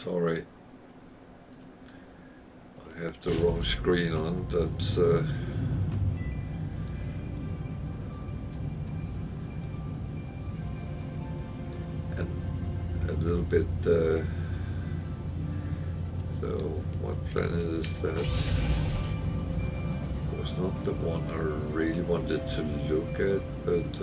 Sorry, I have the wrong screen on. That's and a little bit. So, what planet is that? It was not the one I really wanted to look at, but.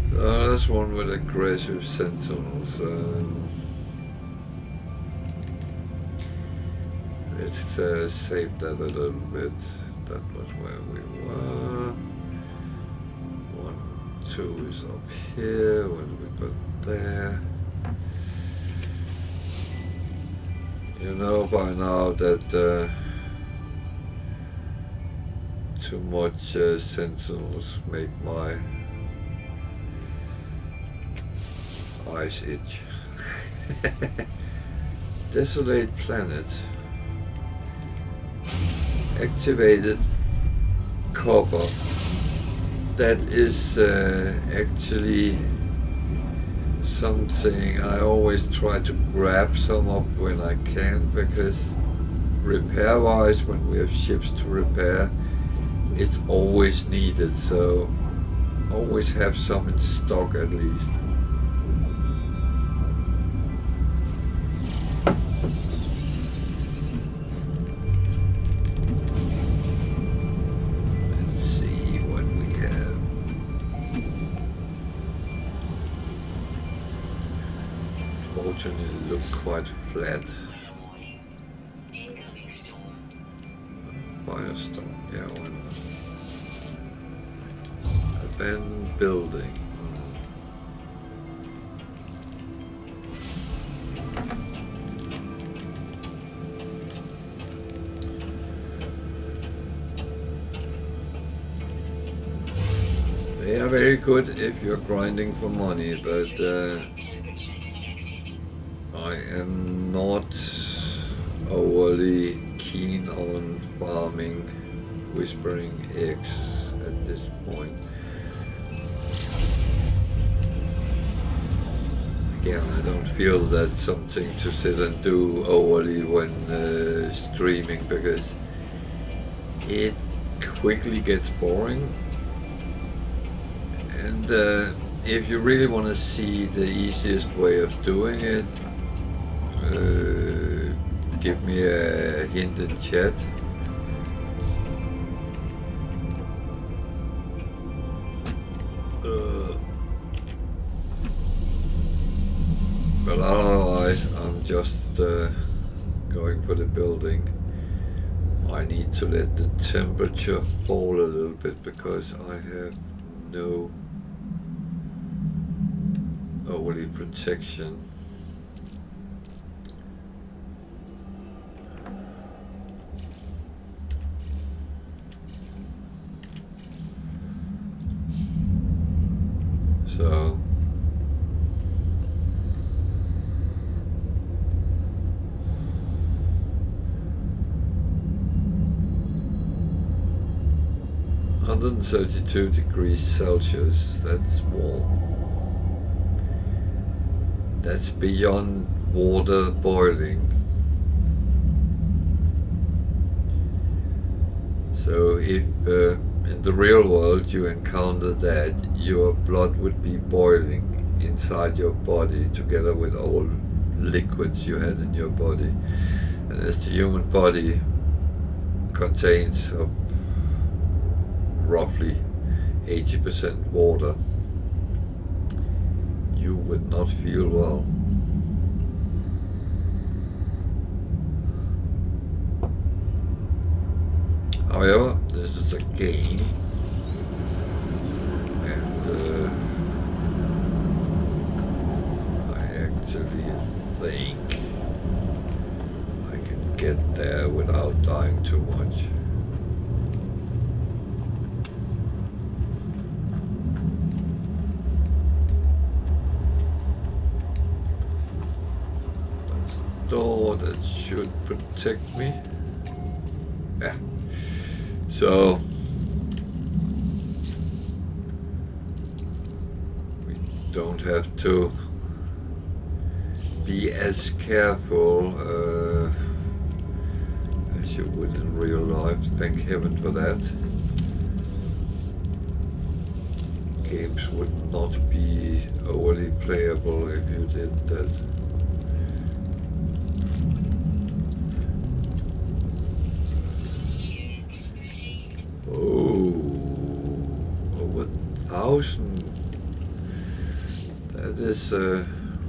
That's one with aggressive sentinels. Let's save that a little bit. That was where we were. 1, 2 is up here. What do we got there? You know by now that too much sentinels make my eyes itch. Desolate planet. Activated copper. That is actually something I always try to grab some of when I can, because repair wise, when we have ships to repair, it's always needed, so always have some in stock at least. It looked quite flat. Firestorm, yeah, why not? Abandoned building. They are very good if you're grinding for money, but I am not overly keen on farming whispering eggs at this point. Again, I don't feel that's something to sit and do overly when streaming, because it quickly gets boring. And if you really want to see the easiest way of doing it, give me a hint in chat. But otherwise, I'm just going for the building. I need to let the temperature fall a little bit because I have no overly protection. So °132°C, that's warm. That's beyond water boiling. So if in the real world you encounter that, your blood would be boiling inside your body together with all liquids you had in your body. And as the human body contains of roughly 80% water, you would not feel well. However, this is a game, and I actually think I can get there without dying too much. Door that should protect me. Yeah. So we don't have to be as careful as you would in real life. Thank heaven for that. Games would not be overly playable if you did that. Oh, over 1,000. That is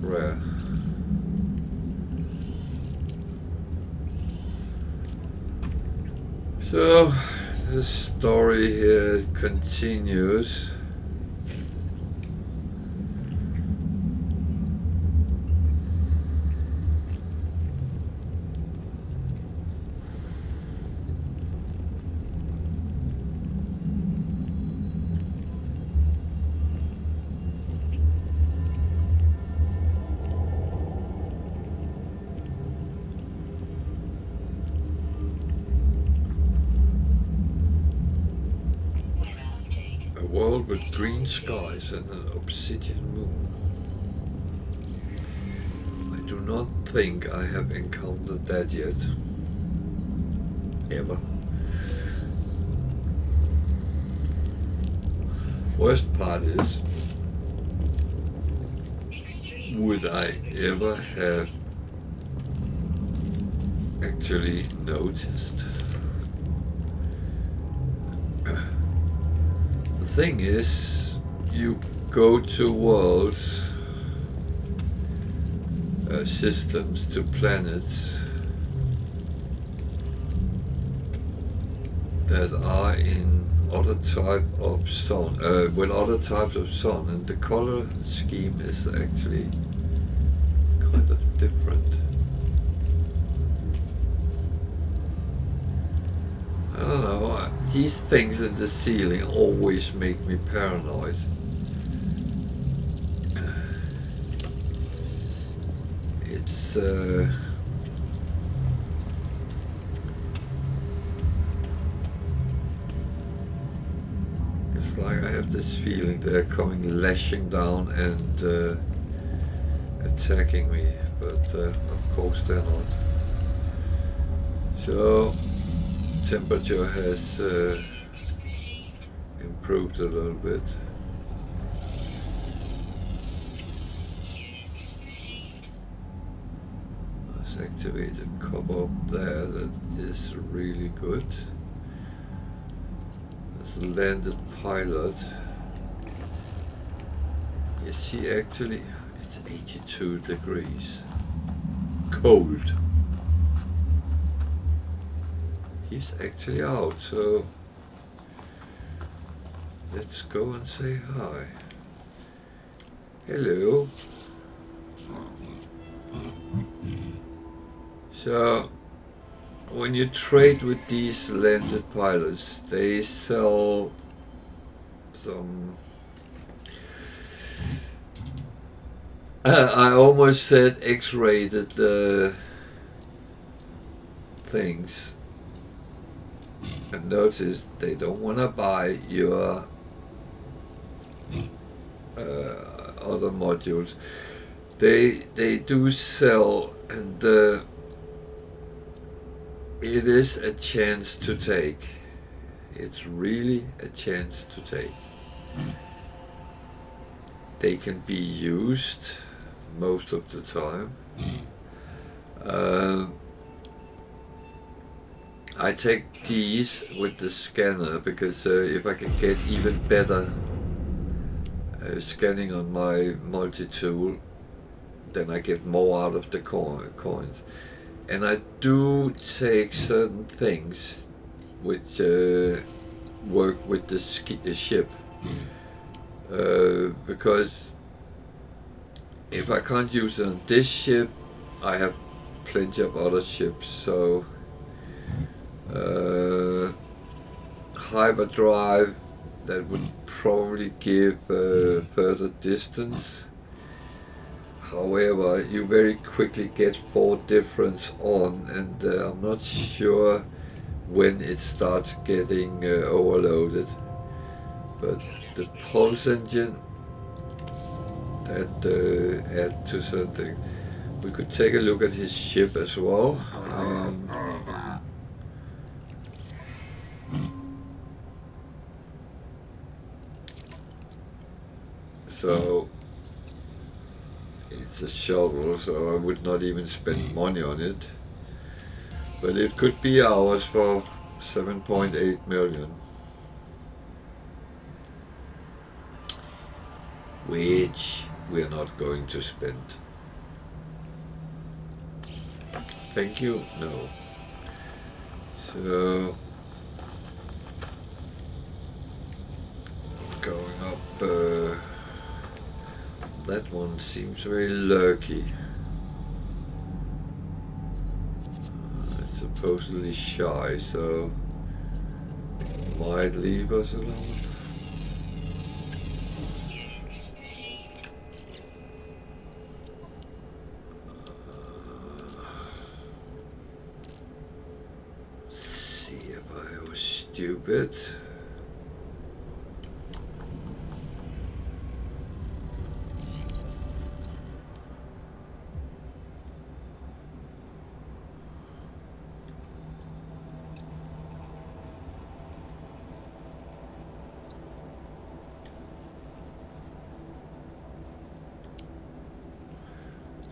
rare. So, the story here continues. A world with green skies and an obsidian moon. I do not think I have encountered that yet. Ever. Worst part is, would I ever have actually noticed? The thing is, you go to worlds, systems, to planets that are in other type of sun, with other types of sun, and the color scheme is actually kind of different. I don't know, these things in the ceiling always make me paranoid. It's like I have this feeling they're coming lashing down and attacking me, but of course they're not. So temperature has improved a little bit. Let's activate a cover up there, that is really good. There's a landed pilot. You see, actually it's 82 degrees. Cold. He's actually out, so let's go and say hi. Hello. So, when you trade with these landed pilots, they sell some... I almost said X-rated things. And notice they don't want to buy your other modules. They do sell, and it is a chance to take. It's really a chance to take. They can be used most of the time. I take these with the scanner because if I can get even better scanning on my multi-tool, then I get more out of the coins. And I do take certain things which work with the ship, because if I can't use it on this ship, I have plenty of other ships. So hyperdrive, that would probably give further distance. However, you very quickly get 4 difference on, and I'm not sure when it starts getting overloaded. But the pulse engine, that add to something. We could take a look at his ship as well. So it's a shovel, so I would not even spend money on it. But it could be ours for 7.8 million. Which we're not going to spend. Thank you, no. So going up, that one seems very lurky. It's supposedly shy, so might leave us alone. See if I was stupid.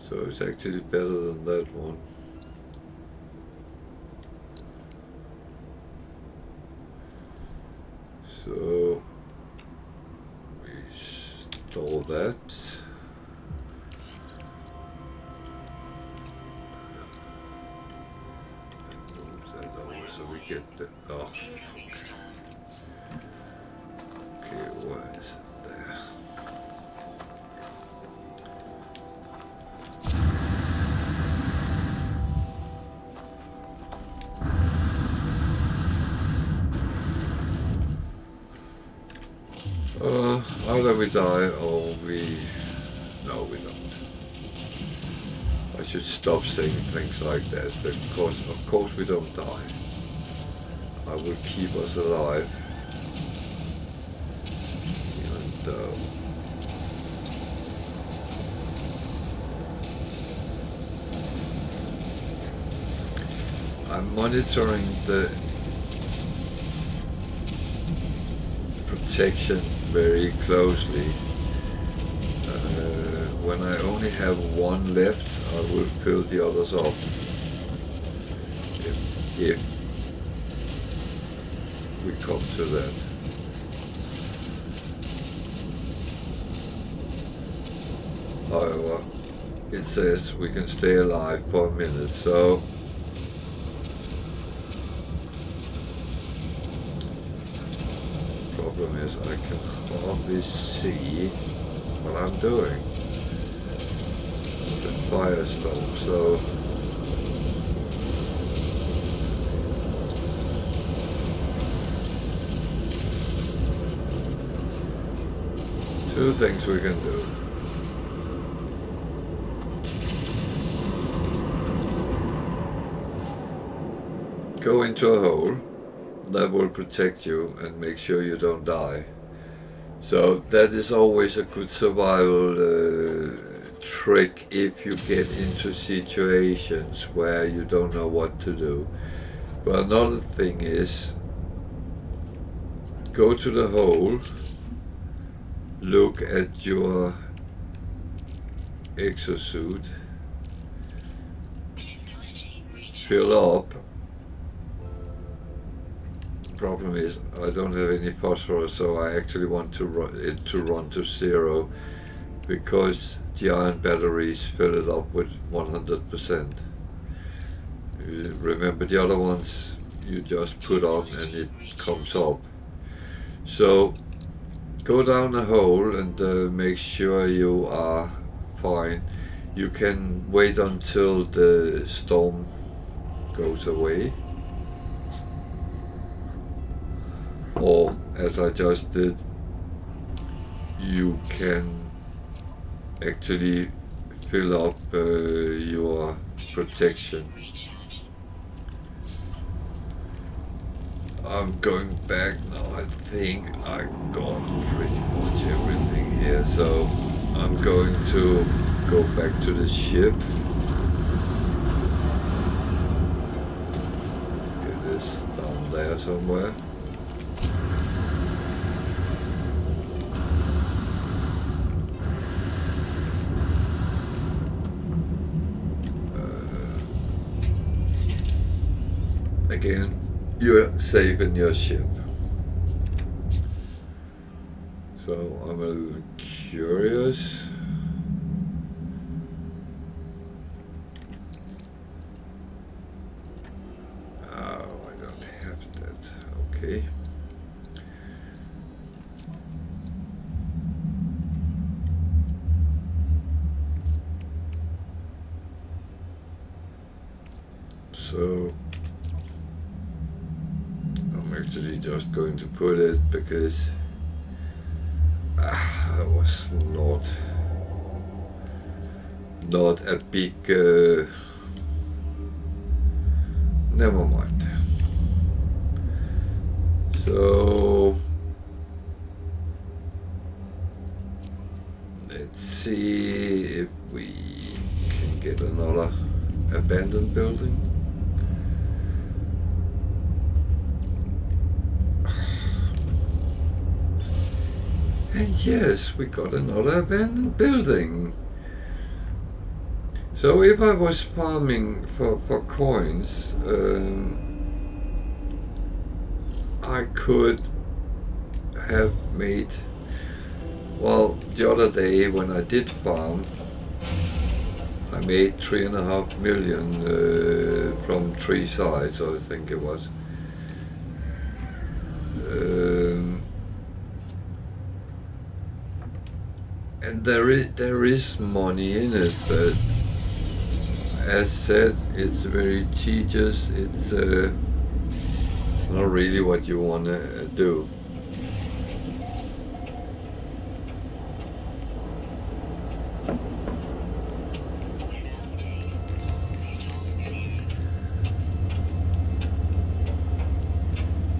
So it's actually better than that one. So we store that. Move that over so we get the. Oh. Okay, where is it there? Either we die or we... No, we don't. I should stop saying things like that, because of course we don't die. I will keep us alive. Even though... I'm monitoring the protection very closely. When I only have one left, I will fill the others up. If we come to that. However, it says we can stay alive for a minute, so problem is I can hardly see what I'm doing. The firestorm, so two things we can do. Go into a hole. That will protect you and make sure you don't die. So that is always a good survival trick if you get into situations where you don't know what to do. But another thing is, go to the hole, look at your exosuit, fill up. Problem is I don't have any phosphorus, so I actually want to run to 0, because the iron batteries fill it up with 100%. Remember, the other ones you just put on and it comes up. So go down a hole and make sure you are fine. You can wait until the storm goes away, or as I just did, you can actually fill up your protection. I'm going back now. I think I got pretty much everything here, so I'm going to go back to the ship. It is down there somewhere. Again, you're safe in your ship. So I'm a little curious. Oh, I don't have that. Okay. So I'm actually just going to put it because that was not a big never mind. So let's see if we can get another abandoned building. And yes, we got another abandoned building. So if I was farming for coins, I could have made, well, the other day when I did farm, I made 3.5 million from 3 sides, I think it was. And there is money in it, but as said, it's very tedious. It's not really what you want to do.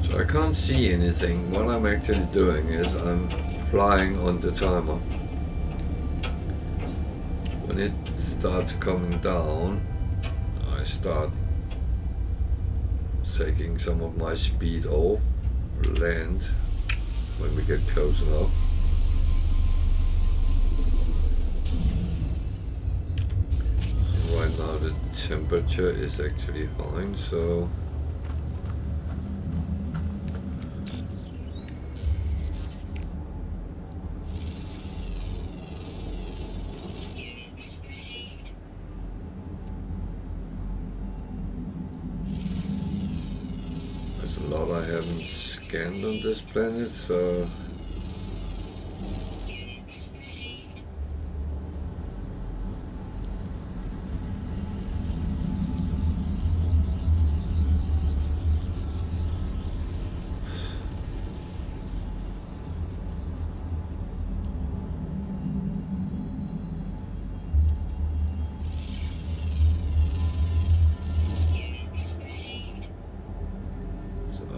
So I can't see anything. What I'm actually doing is I'm flying on the timer. When it starts coming down, I start taking some of my speed off, land when we get close enough. Right now the temperature is actually fine, so scanned on this planet, so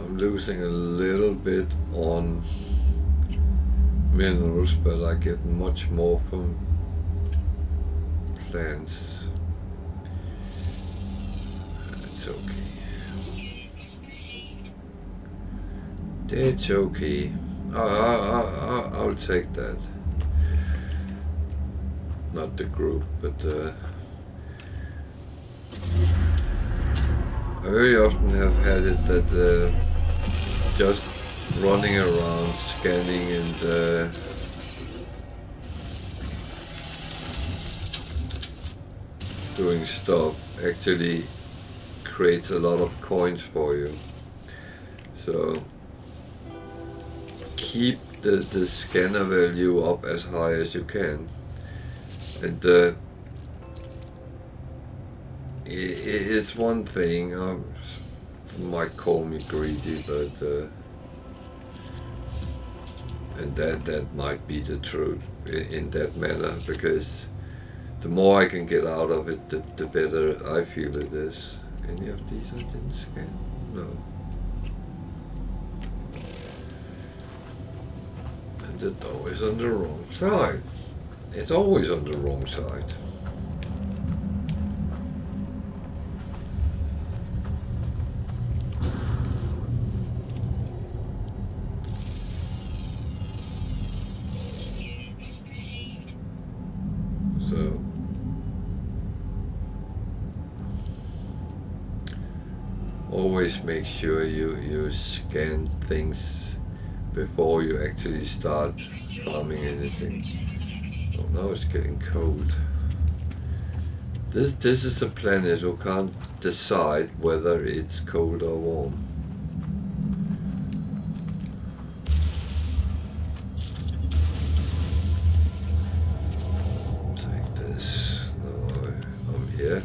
losing a little bit on minerals, but I get much more from plants. It's okay. It's okay. I'll take that. Not the group, but I very often have had it that just running around, scanning and doing stuff actually creates a lot of coins for you. So keep the scanner value up as high as you can. And it's one thing, might call me greedy, but and that might be the truth in that manner, because The more I can get out of it, the better I feel it is. Any of these I didn't scan? No. And the door is on the wrong side. It's always on the wrong side. So always make sure you scan things before you actually start farming anything. Oh, now it's getting cold. This is a planet who can't decide whether it's cold or warm. Take this. No, I'm here.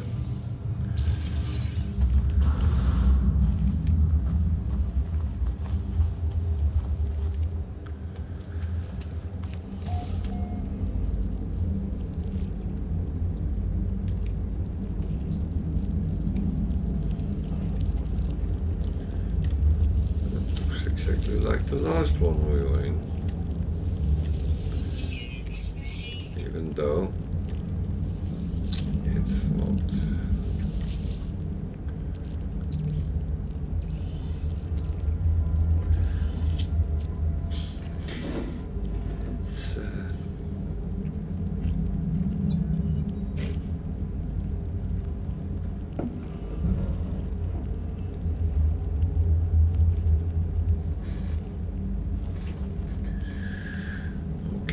Exactly like the last one we were in. Even though it's not. It's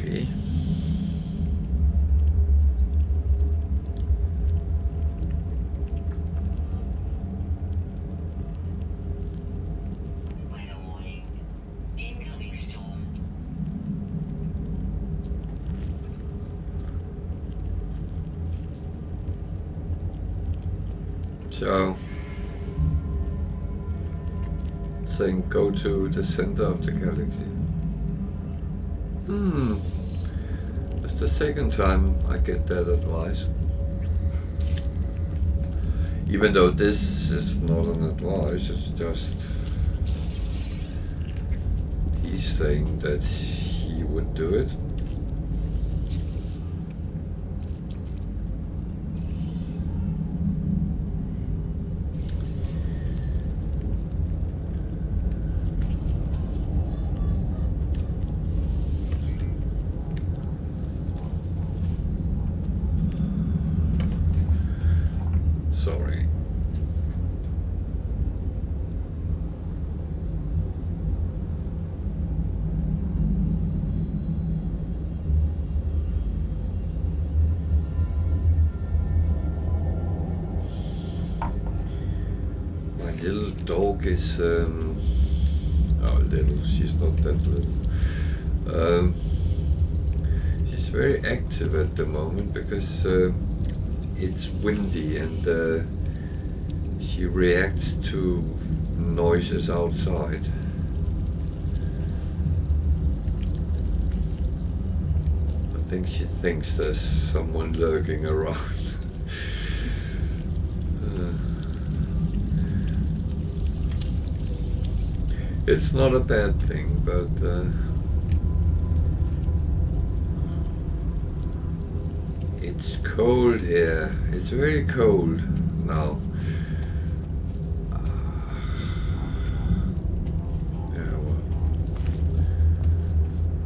okay. Weather warning. Incoming storm. So, saying go to the center of the galaxy. It's the second time I get that advice. Even though this is not an advice, it's just he's saying that he would do it. Sorry. My little dog is little, she's not that little. She's very active at the moment because it's windy and she reacts to noises outside. I think she thinks there's someone lurking around. It's not a bad thing, but it's cold here. It's very cold now. Yeah, well,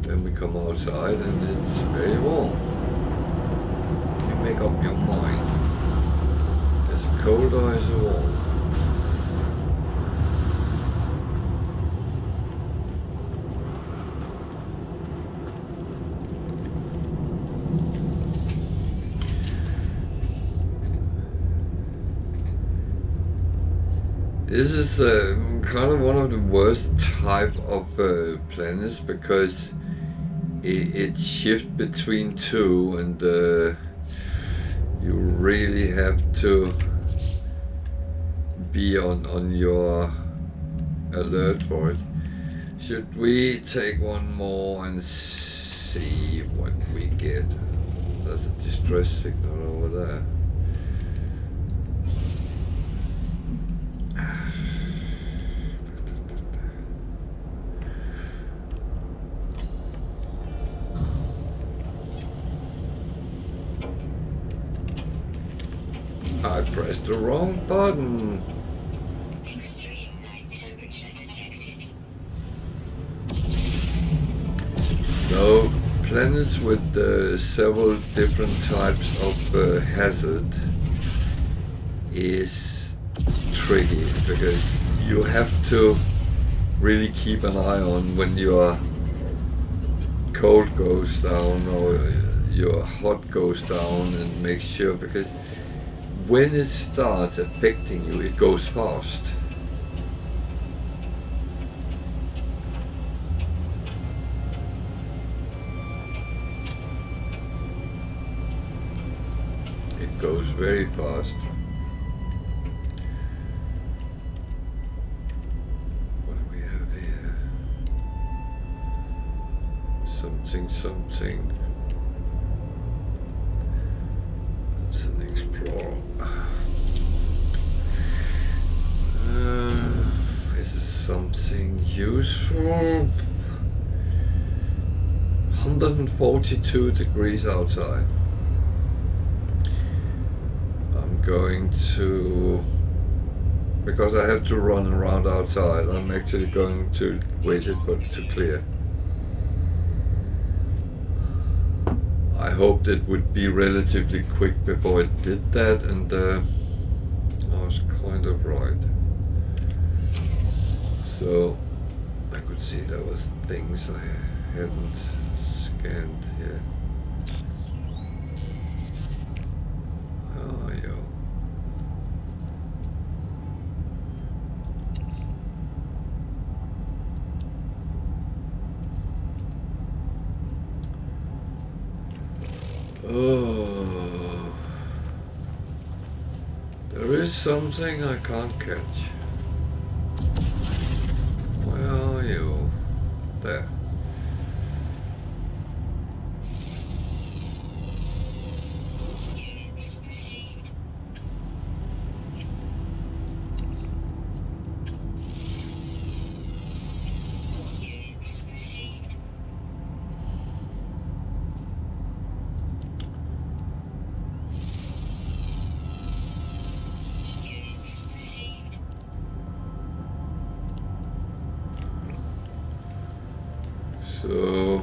then we come outside and it's very warm. You make up your mind. Is it cold or is it warm? This is kind of one of the worst type of planets because it shifts between two and you really have to be on your alert for it. Should we take one more and see what we get? There's a distress signal over there. I pressed the wrong button. Extreme night temperature detected. No, planets with several different types of hazard is tricky because you have to really keep an eye on when your cold goes down or your hot goes down, and make sure, because when it starts affecting you, it goes fast. It goes very fast. What do we have here? Something. It's an explorer. Is it something useful? 142 degrees outside. I'm going to, because I have to run around outside, I'm actually going to wait it for it to clear. I hoped it would be relatively quick before it did that, and I was kind of right. So I could see there was things I hadn't scanned here. Oh, yo. Oh, there is something I can't catch. Where are you? There. Units received. Units received. Units received. So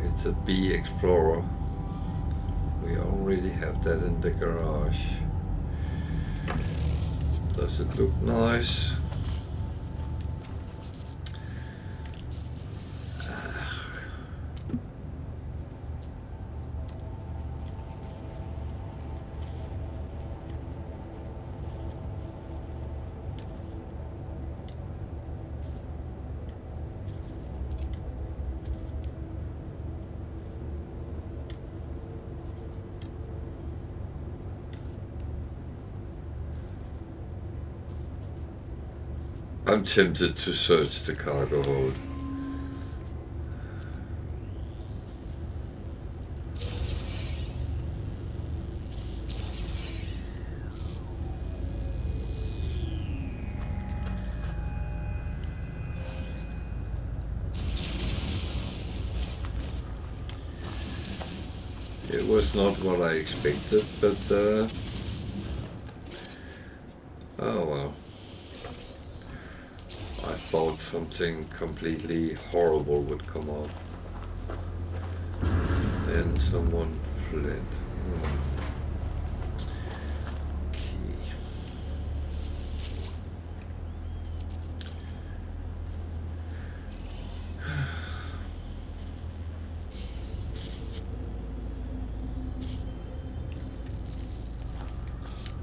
it's a B Explorer. We already have that in the garage. Does it look nice? I'm tempted to search the cargo hold. It was not what I expected, but oh well. I thought something completely horrible would come out. Then someone fled. Key.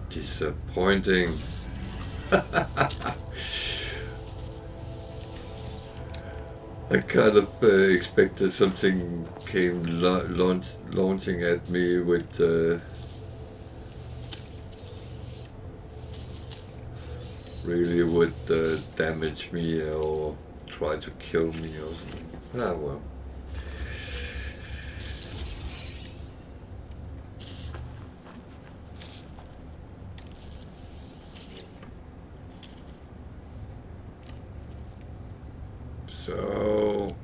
Disappointing. I kind of expected something came launching at me with really would damage me or try to kill me or something. Ah, well. So,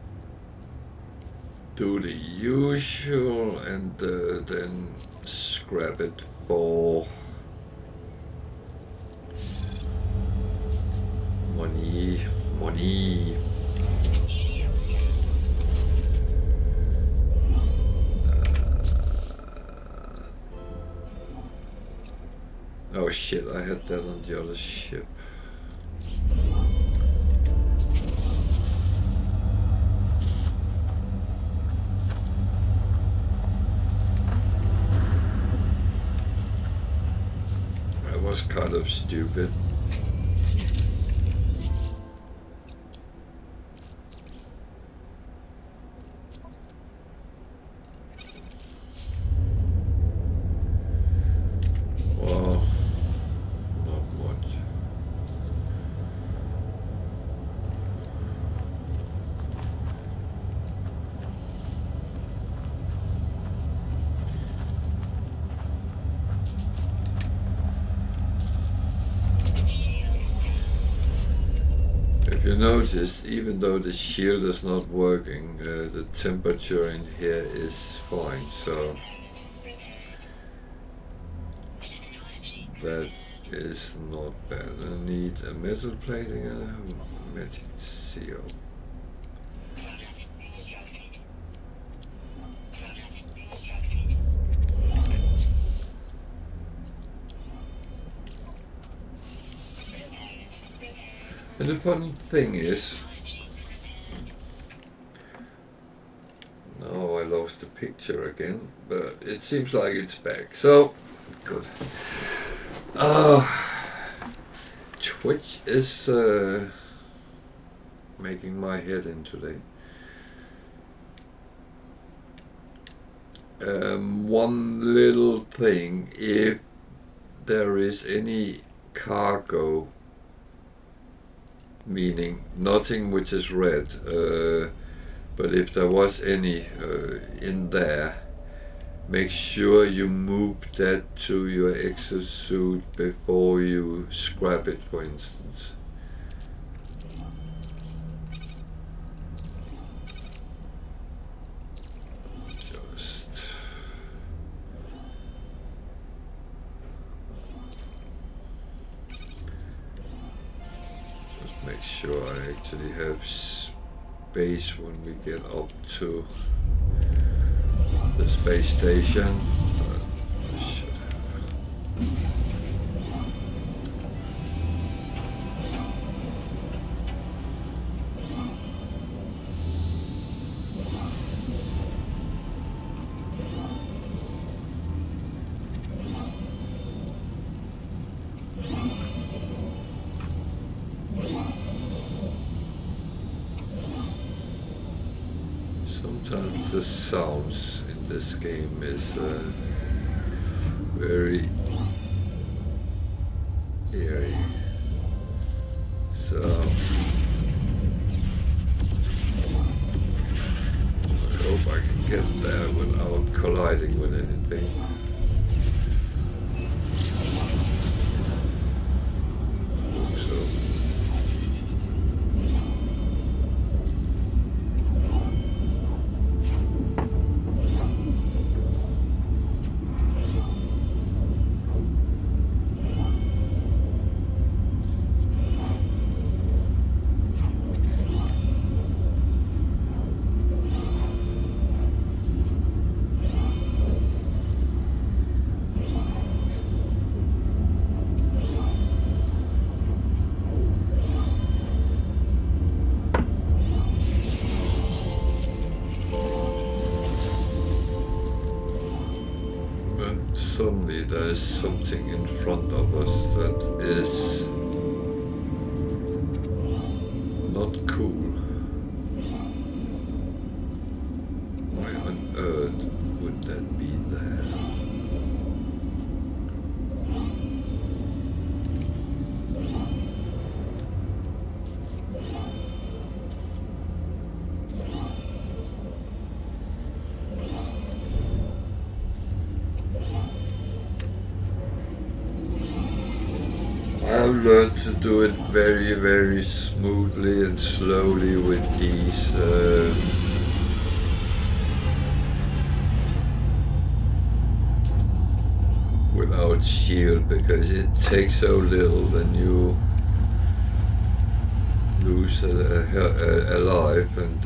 do the usual and then scrap it for money. Oh shit, I had that on the other ship. That was kind of stupid. Well, not much. If you notice, even though the shield is not working, the temperature in here is fine, so that is not bad. I need a metal plating and a hermetic seal. And the funny thing is, now I lost the picture again, but it seems like it's back. So, good. Twitch is making my head in today. One little thing, if there is any cargo, meaning nothing which is red, but if there was any in there, make sure you move that to your exosuit before you scrap it, for instance. Just make sure I actually have space when we get up to the space station. I should have. Sometimes the sounds in this game is very eerie. So I hope I can get there without colliding with anything. Hope so. Suddenly there is something in front of us that is not cool. Why on earth would that be there? learned to do it very, very smoothly and slowly with these without shield, because it takes so little, then you lose a life, and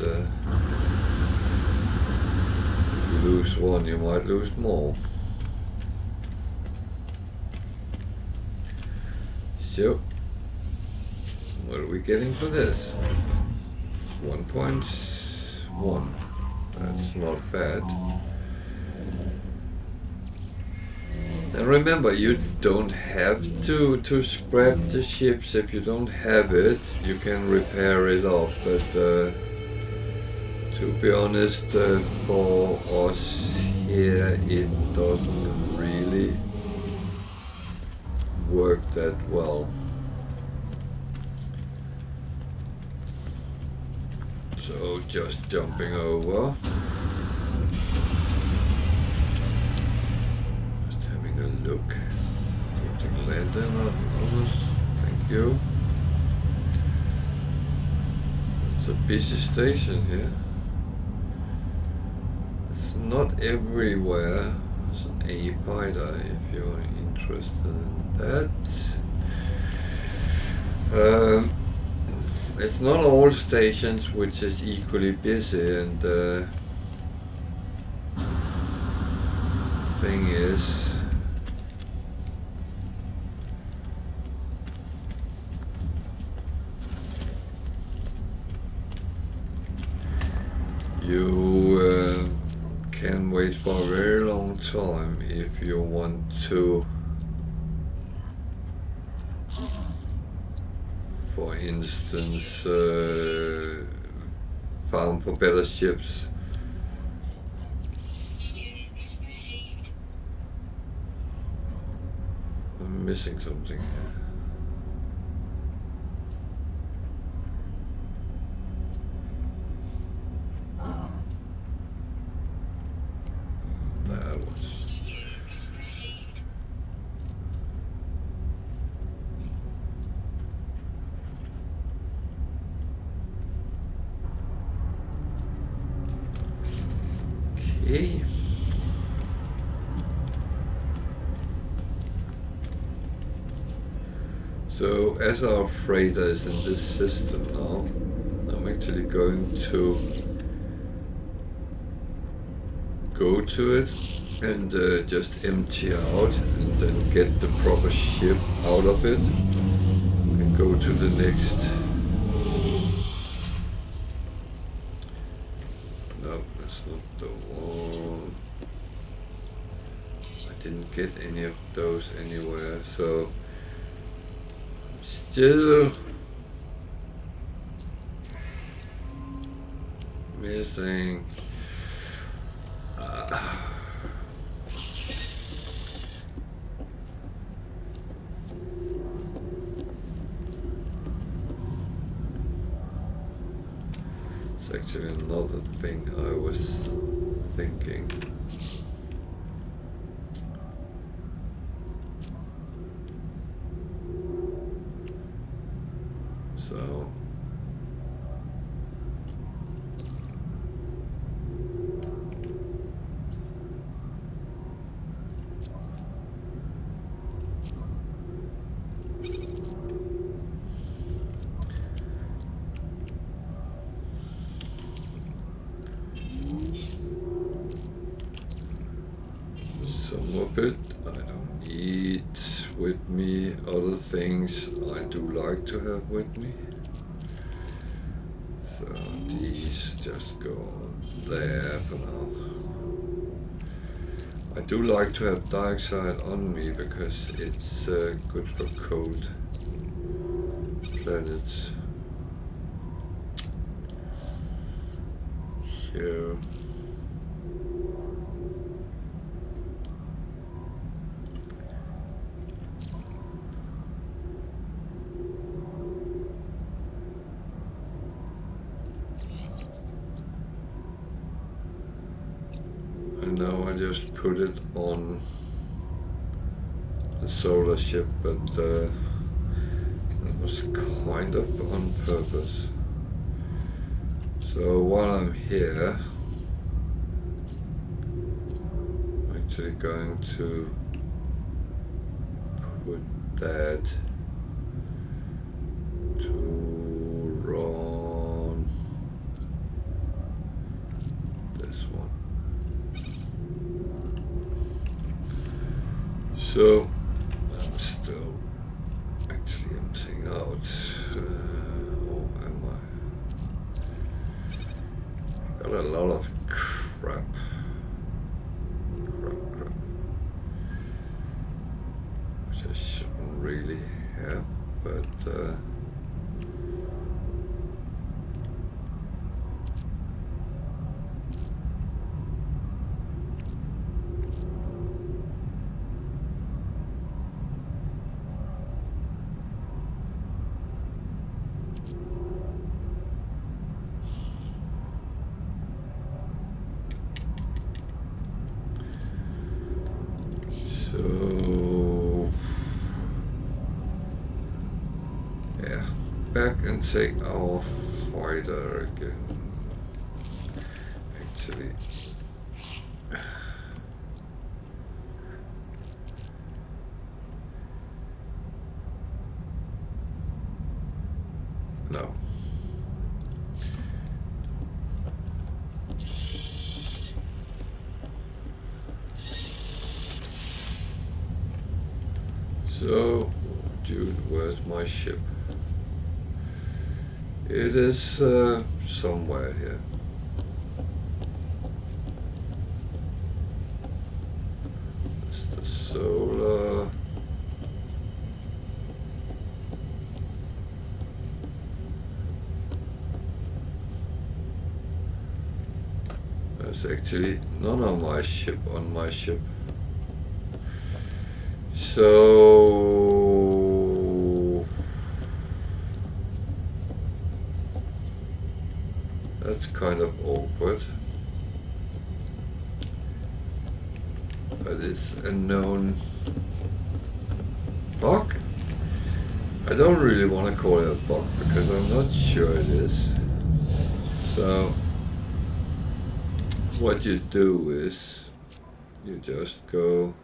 you lose one, you might lose more. So, what are we getting for this? 1.1. That's not bad. And remember, you don't have to scrap the ships if you don't have it. You can repair it off, but to be honest, for us here, it doesn't really work that well. So just jumping over. Just having a look. Putting lantern on others. Thank you. It's a busy station here. It's not everywhere. It's an A fighter if you're interested in that. It's not all stations which is equally busy, and thing is, you can wait for a very long time if you want to, for instance, farm for better ships. Units received. I'm missing something here. That was. Units received. Okay. So as our freighter is in this system now, I'm actually going to go to it and just empty out and then get the proper ship out of it and go to the next. No, that's not the one. I didn't get any of those anywhere, so still missing. It's actually another thing I was thinking. So some of it I don't need with me. Other things I do like to have with me. So these just go there for now. I do like to have dark side on me because it's good for cold planets. So and now I just put it on the solar ship, but was kind of on purpose. So while I'm here, I'm actually going to put that to run this one. So I'm still actually emptying out. Or am I? Got a lot of crap. Which I shouldn't really have, but so yeah, back and take our fighter again. Actually, no. So, dude, where's my ship? It is somewhere here. It's the solar. There's actually none on my ship. So that's kind of awkward. But it's a known bug. I don't really want to call it a bug because I'm not sure it is. So what you do is you just go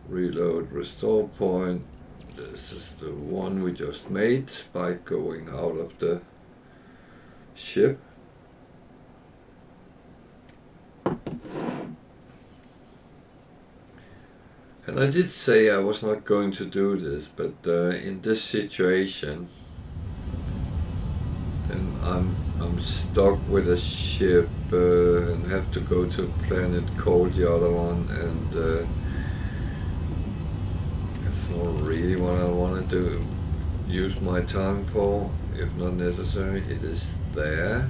reload restore point. This is the one we just made by going out of the ship. And I did say I was not going to do this, but in this situation, then I'm stuck with a ship and have to go to a planet called the other one, and it's not really what I want to do. Use my time for, if not necessary. It is there.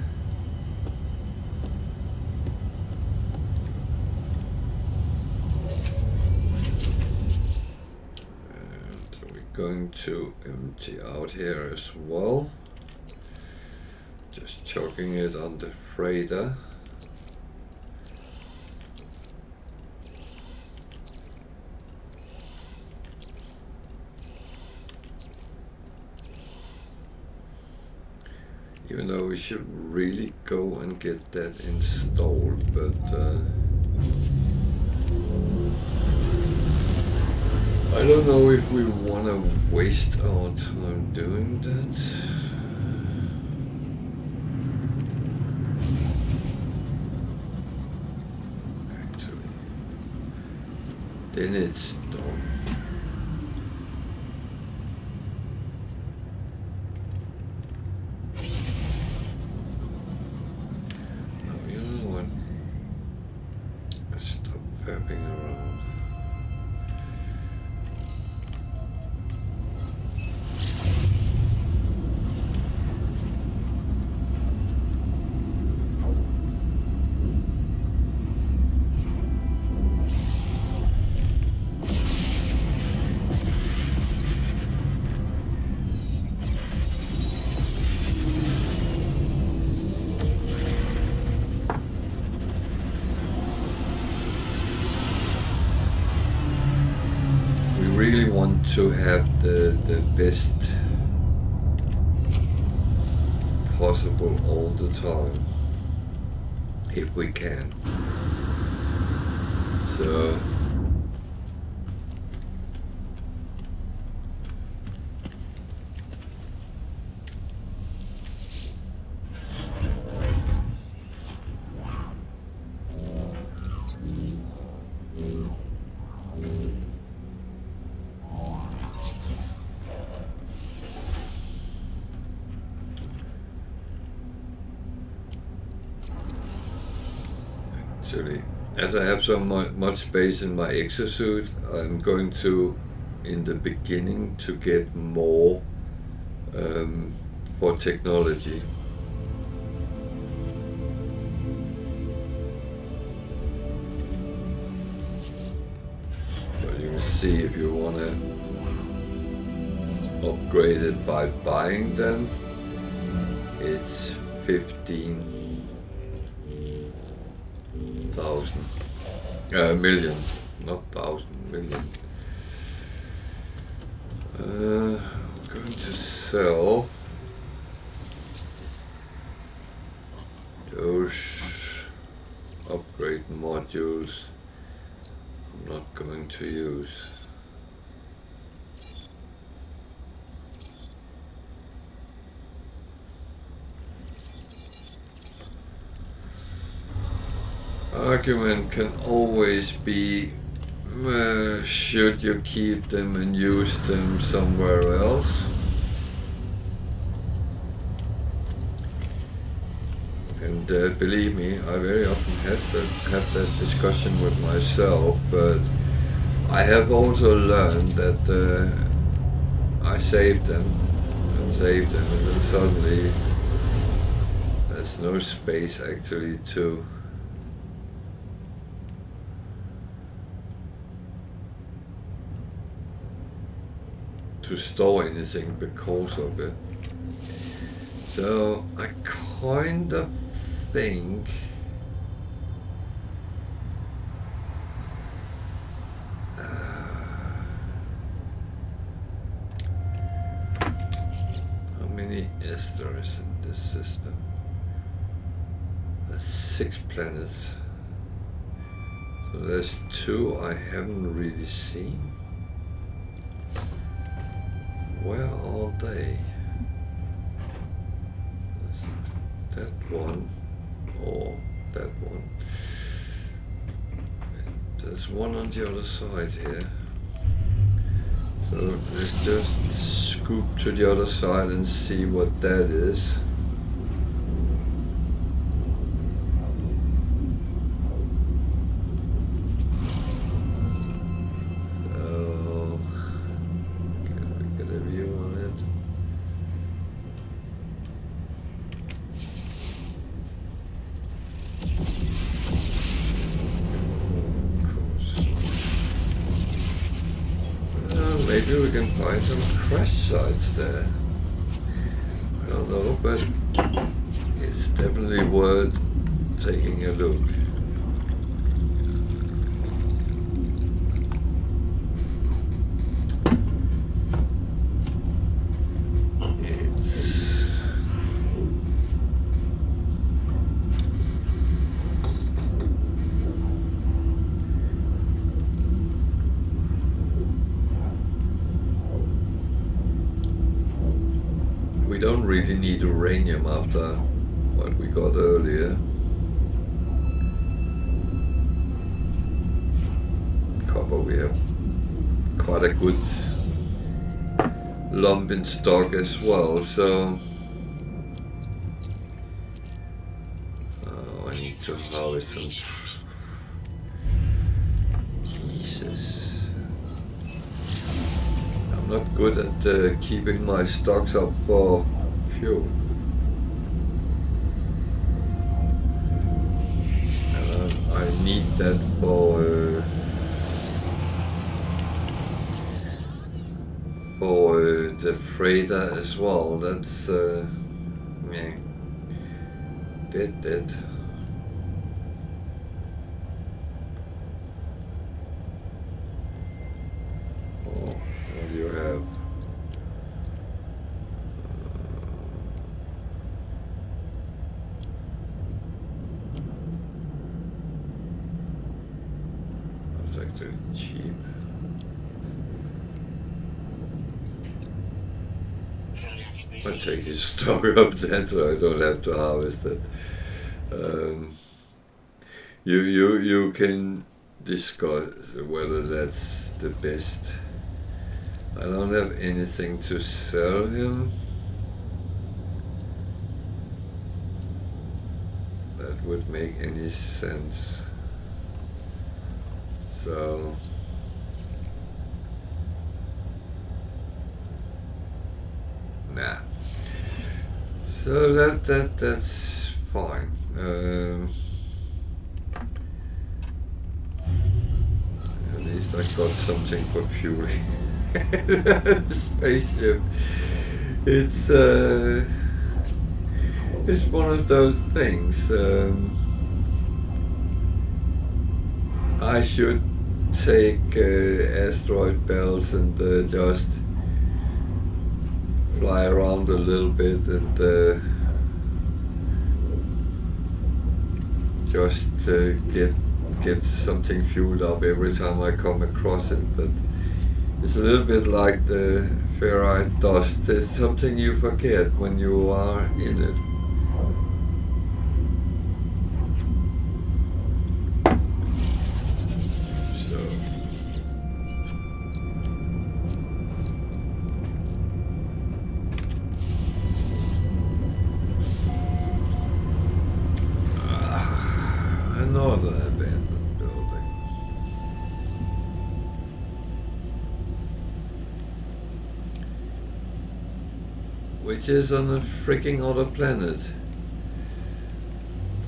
Going to empty out here as well. Just chucking it on the freighter. Even though we should really go and get that installed, but I don't know if we want to waste our time doing that. Actually, then it's done. Now, you know what? Stop fapping around. To have the best possible all the time, if we can. So actually, as I have so much space in my exosuit, I'm going to, in the beginning, to get more for technology. But you can see if you want to upgrade it by buying them, it's 15,000 million, not thousand, million. I'm going to sell those upgrade modules I'm not going to use. Argument can always be, should you keep them and use them somewhere else? And believe me, I very often have that discussion with myself, but I have also learned that I saved them, and then suddenly there's no space actually to store anything because of it. So I kind of think how many is there in this system? There's 6 planets. So there's 2 I haven't really seen. Where are they? That one or that one. There's one on the other side here. So let's just scoop to the other side and see what that is. Maybe we can find some crash sites there. I don't know, but it's definitely worth taking a look. We don't really need uranium after what we got earlier. Copper, we have quite a good lump in stock as well, so I need to harvest some Jesus. I'm not good at keeping my stocks up for fuel. And I need that for the freighter as well. That's yeah, dead. Oh, what do you have? actually cheap. Products I received. take his stock of that so I don't have to harvest it. You can discuss whether that's the best. I don't have anything to sell him. That would make any sense. So nah. So that's fine. At least I got something for fueling the spaceship. It's one of those things. I should take asteroid belts and just fly around a little bit and just get something fueled up every time I come across it. But it's a little bit like the ferrite dust. It's something you forget when you are in it. So another abandoned building. Which is on a freaking other planet.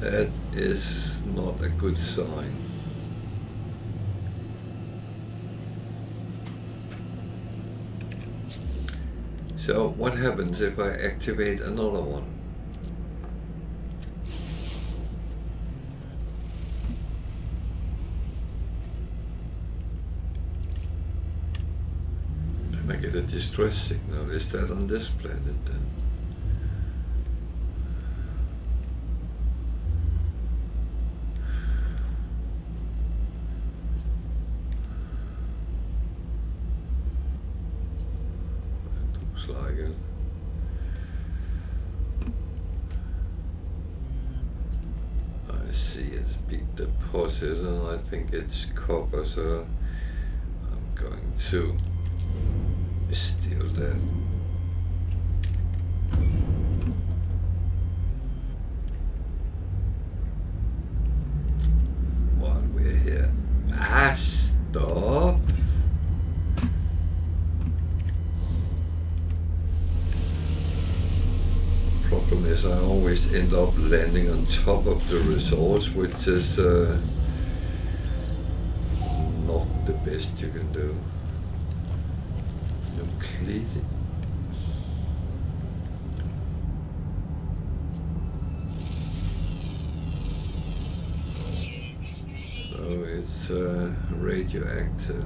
That is not a good sign. So what happens if I activate another one? And I get a distress signal. Is that on this planet then? Like it. I see it's big deposit and I think it's copper, so I'm going to steal that. While we're here. Stop! Problem is I always end up landing on top of the resource, which is not the best you can do. Completely. So it's radioactive.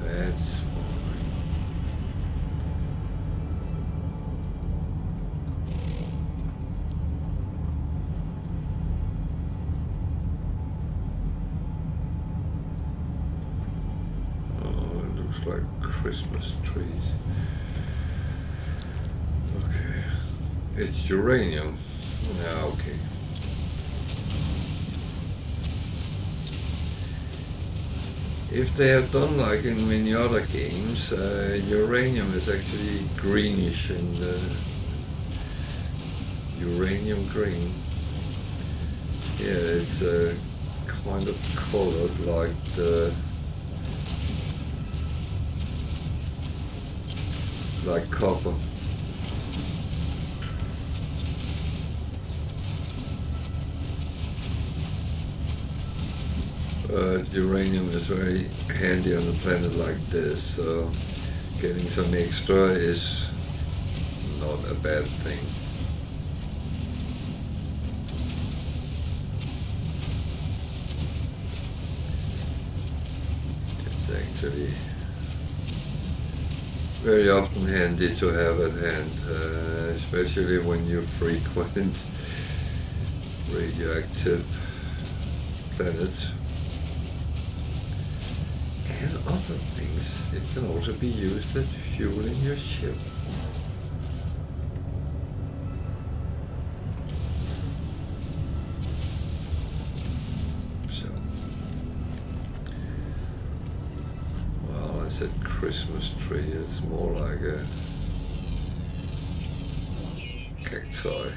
That's fine. Oh, it looks like Christmas trees. Okay. It's uranium. Yeah, okay. If they have done like in many other games, uranium is actually greenish and uranium green. Yeah, it's kind of colored like copper. Uranium is very handy on a planet like this, so getting some extra is not a bad thing. It's actually very often handy to have at hand, especially when you frequent radioactive planets and other things. It can also be used as fuel in your ship. So, well, I said Christmas tree, it's more like a cacti.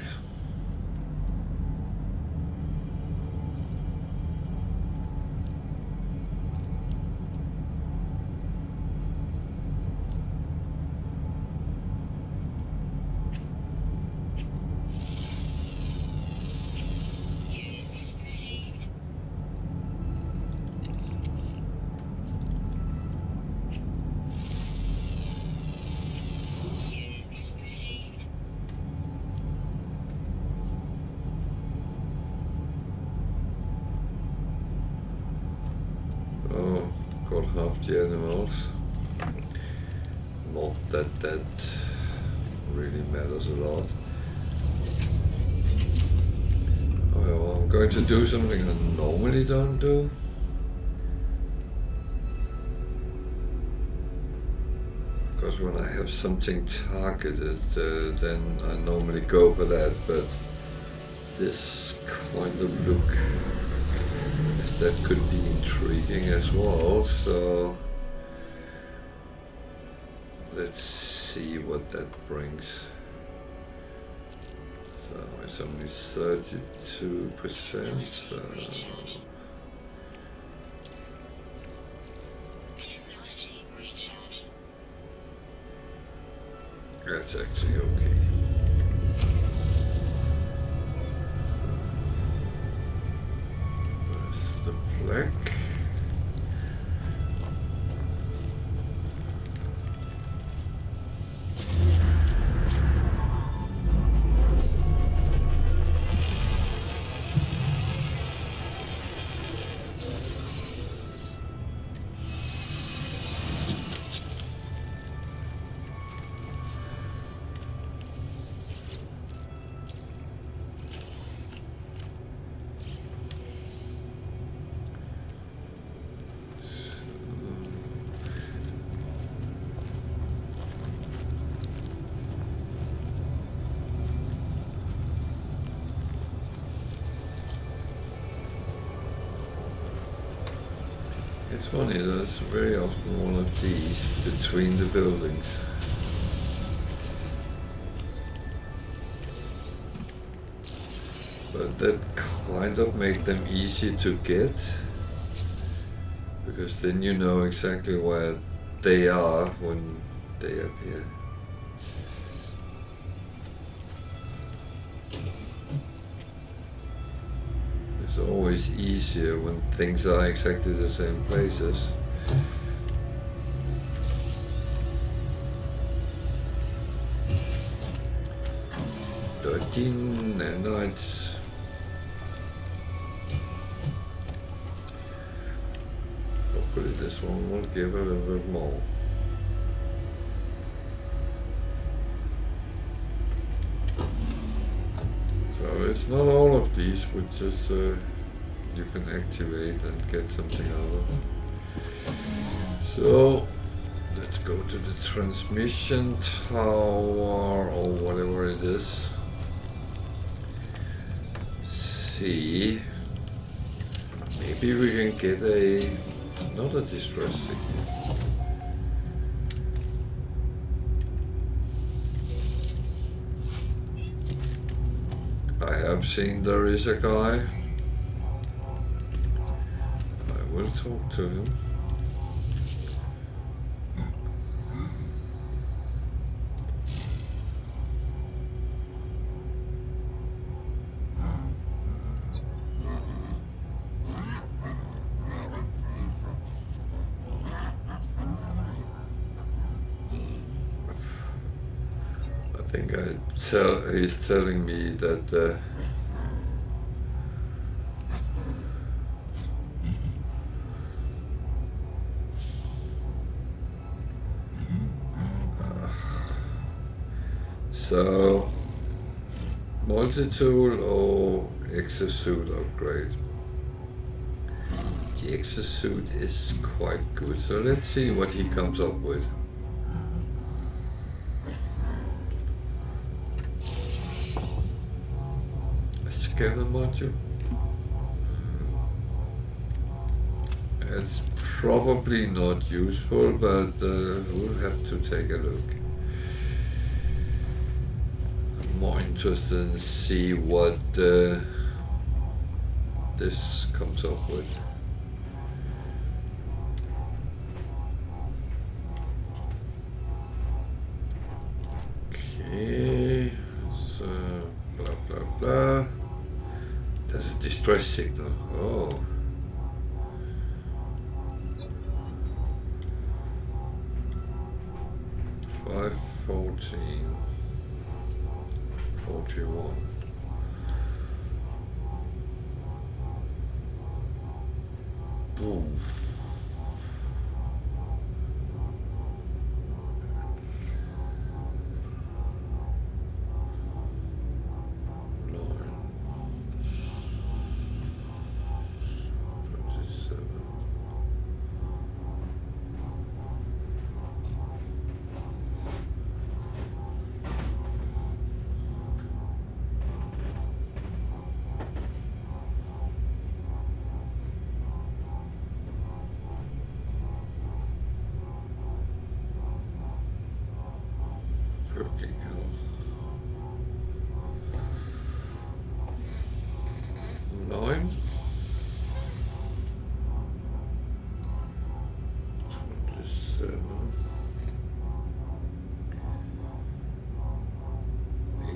Oh, got half the animals. Not that really matters a lot. Oh, well, I'm going to do something I normally don't do. Because when I have something targeted, then I normally go for that, but this kind of look, that could be intriguing as well, so let's see what that brings. So it's only 32%, so that's actually okay. That's the plaque. It's funny, there's very often one of these between the buildings. But that kind of make them easy to get, because then you know exactly where they are when they appear. It's always easier when things are exactly the same places. Nights. Hopefully this one will give a little bit more. So it's not all of these, which is you can activate and get something out of. So let's go to the transmission tower or whatever it is. See, maybe we can get another distress signal. I have seen there is a guy. I will talk to him. He's telling me that So, multi-tool or exosuit upgrade? The exosuit is quite good, so let's see what he comes up with. A scanner module. It's probably not useful, but we'll have to take a look. I'm more interested in see what this comes up with. Okay, so blah blah blah. There's a distress signal. Oh. Five 14 41. Boom. Nine. 27.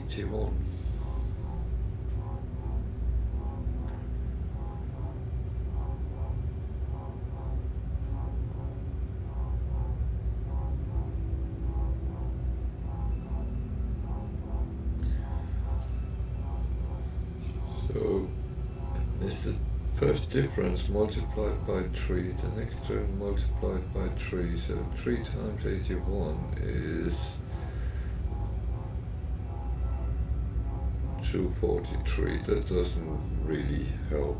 81. So this is the first difference multiplied by 3, the next term multiplied by 3, so 3 times 81 is 243. That doesn't really help.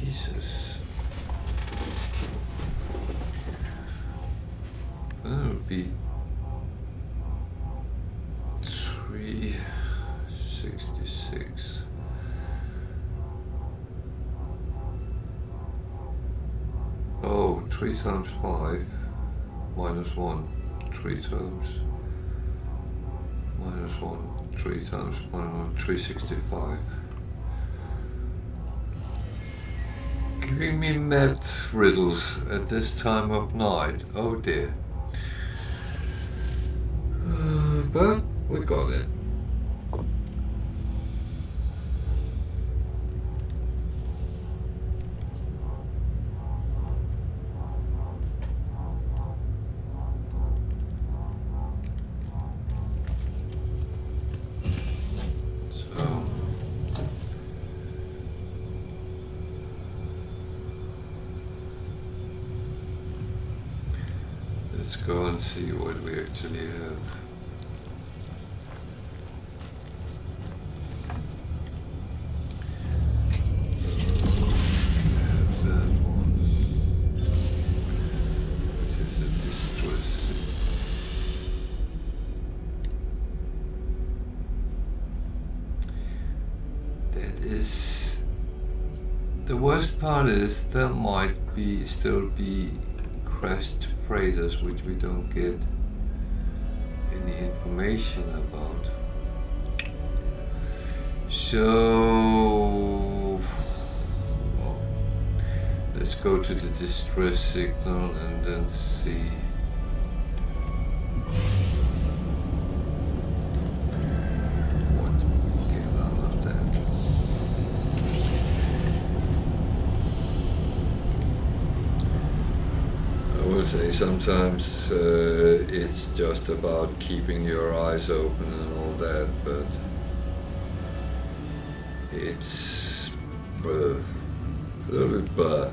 Jesus. That would be 366. Oh, 3 times 5 minus 1, 3 times minus 1, 3 times 1, 365. Giving me math riddles at this time of night. Oh dear. But we got it. Let's go and see what we actually have. That one, which is a distress. That is the worst part is there might be still be crashed freighters which we don't get any information about. So, oh Let's go to the distress signal and then see. What we get out of that. I will say sometimes it's just about keeping your eyes open and all that, but it's a little bit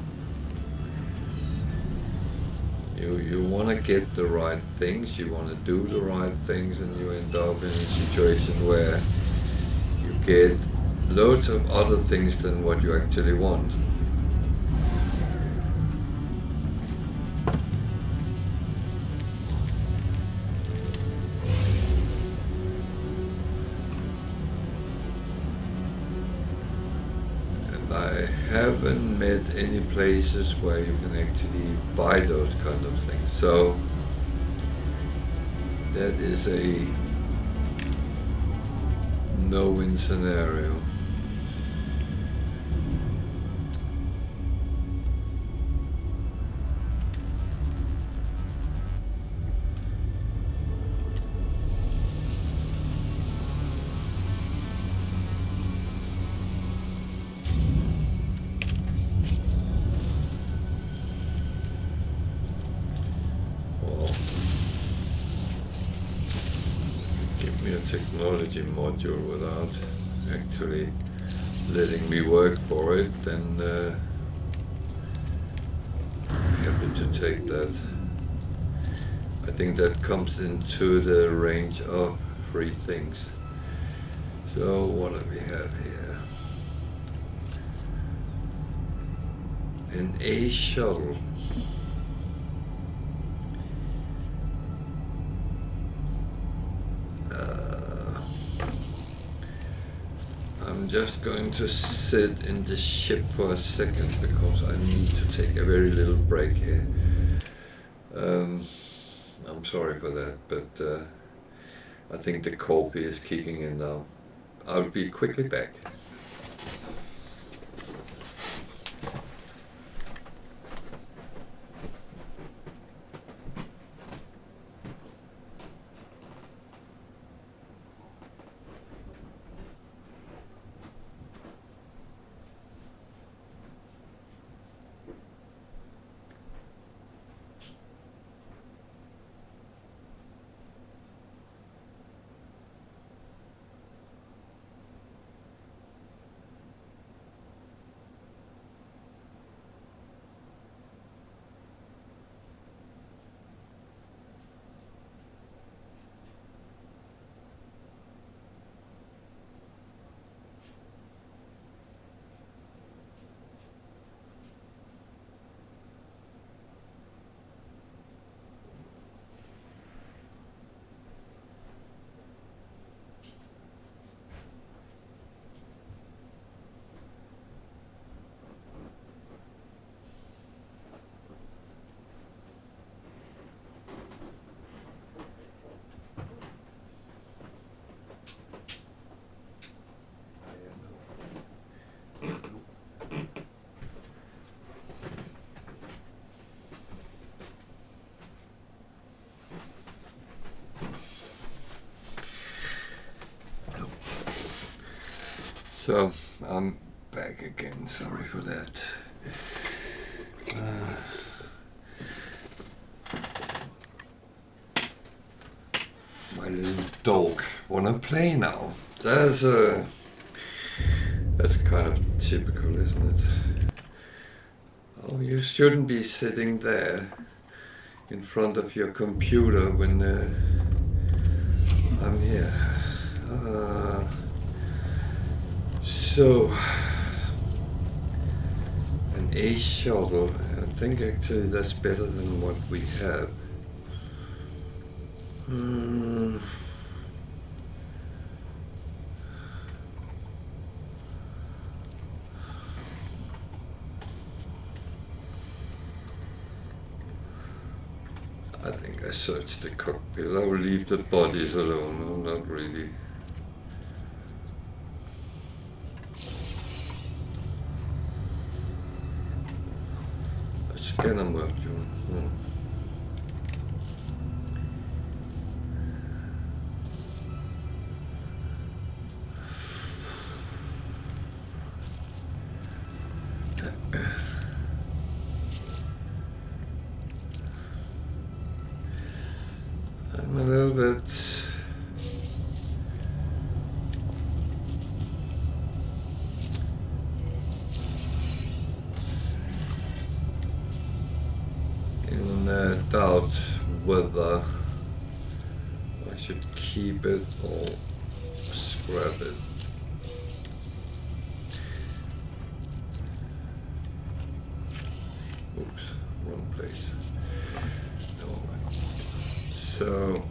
you want to get the right things, you want to do the right things, and you end up in a situation where you get loads of other things than what you actually want. I haven't met any places where you can actually buy those kind of things, so that is a no-win scenario. Technology module without actually letting me work for it, then happy to take that. I think that comes into the range of free things. So what do we have here? An A shuttle. I'm just going to sit in the ship for a second because I need to take a very little break here. I'm sorry for that, but I think the coffee is kicking in now. I'll be quickly back. So I'm back again, sorry for that. My little dog wanna play now. That's kind of typical, isn't it? Oh, you shouldn't be sitting there in front of your computer when I'm here. So, an A shuttle, I think actually that's better than what we have. I think I searched the cockpit. I will leave the bodies alone. I'm not really. Scanner module. I'm a little bit in doubt whether I should keep it or scrap it. Oops, wrong place. Never mind. So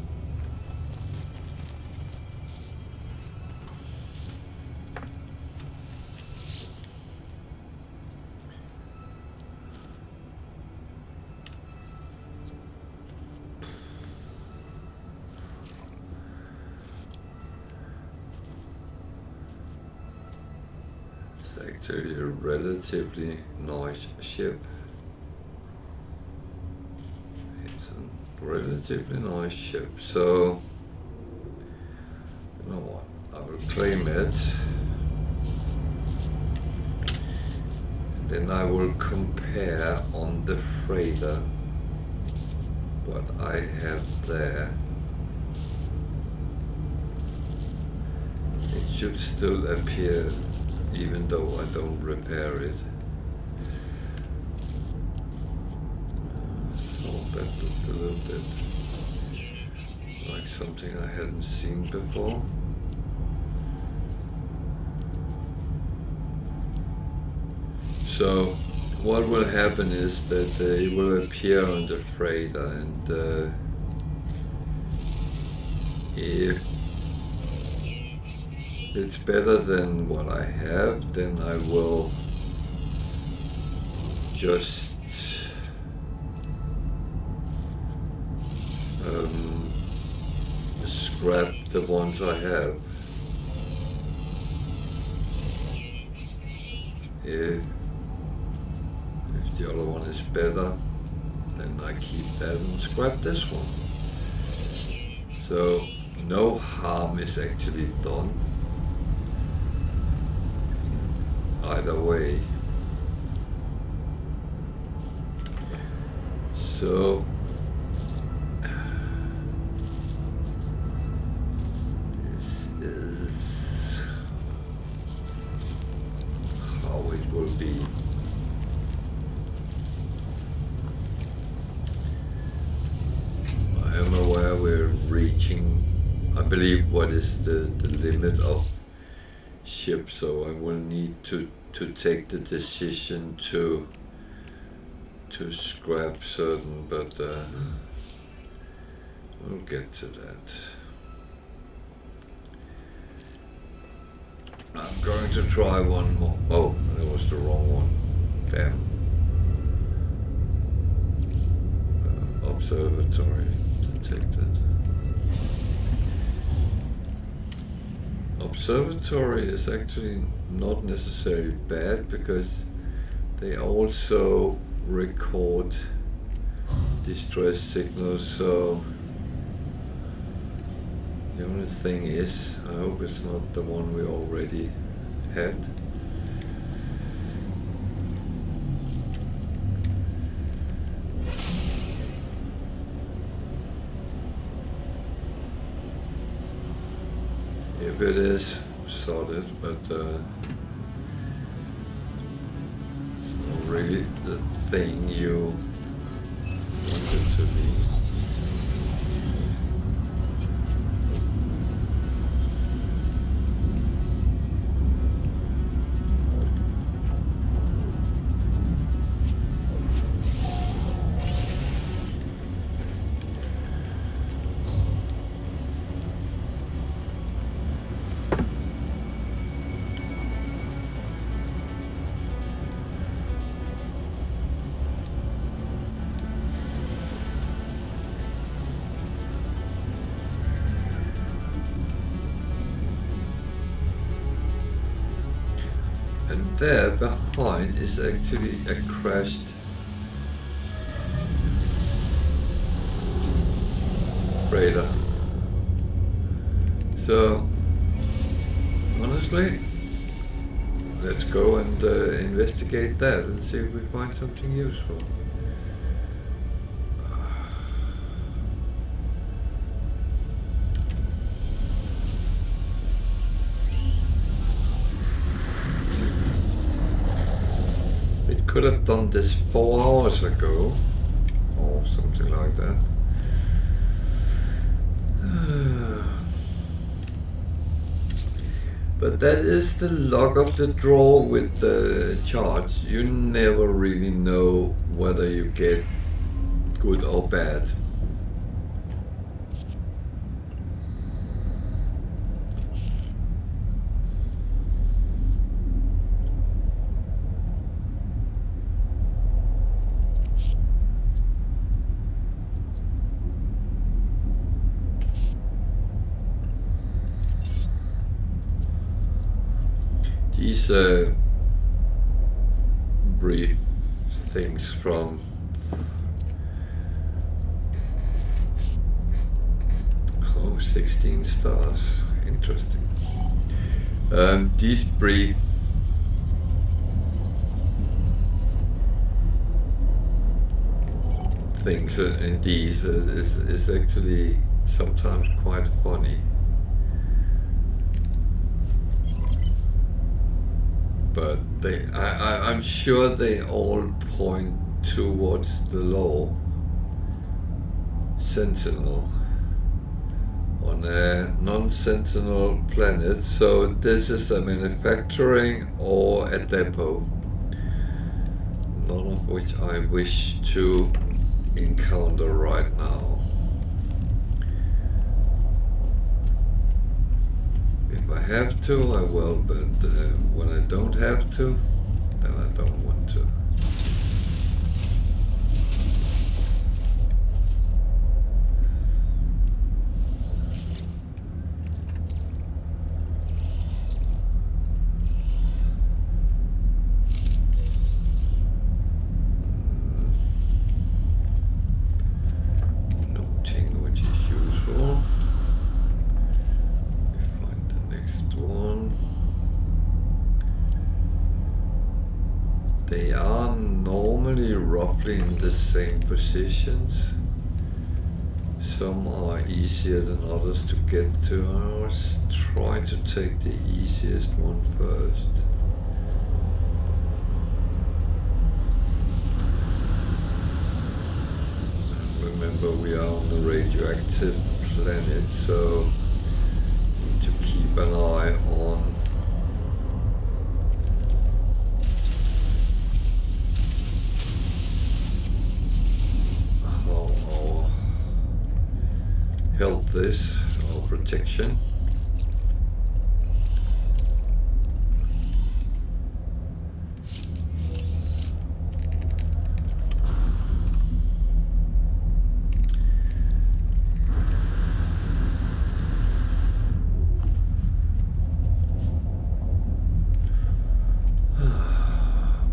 it's actually a relatively nice ship. It's a relatively nice ship, so you know what, I will claim it, then I will compare on the freighter what I have there. It should still appear even though I don't repair it. Oh, that looked a little bit like something I hadn't seen before. So what will happen is that it will appear on the freighter, and if it's better than what I have, then I will just scrap the ones I have. If the other one is better, then I keep that and scrap this one. So no harm is actually done either way. So this is how it will be. I am aware we're reaching, I believe, what is the limit of ship, so I will need to take the decision to scrap certain, but we'll get to that. I'm going to try one more. Oh, that was the wrong one. Damn. Observatory detected. Observatory is actually not necessarily bad because they also record distress signals, so the only thing is, I hope it's not the one we already had. If it is, solid, but it's not really the thing you want it to be. There behind is actually a crashed freighter. So, honestly, let's go and investigate that and see if we find something useful. It could have done this 4 hours ago, or something like that. But that is the luck of the draw with the charts. You never really know whether you get good or bad. These brief things from 16 stars. Interesting. These brief things in these is actually sometimes quite funny. But I'm sure they all point towards the law Sentinel on a non-Sentinel planet. So this is a manufacturing or a depot, none of which I wish to encounter right now. If I have to, I will, but when I don't have to, then I don't want to. Noting which is useful. They are normally roughly in the same positions. Some are easier than others to get to. I always try to take the easiest one first. And remember, we are on a radioactive planet, so we need to keep an eye on health is, or protection.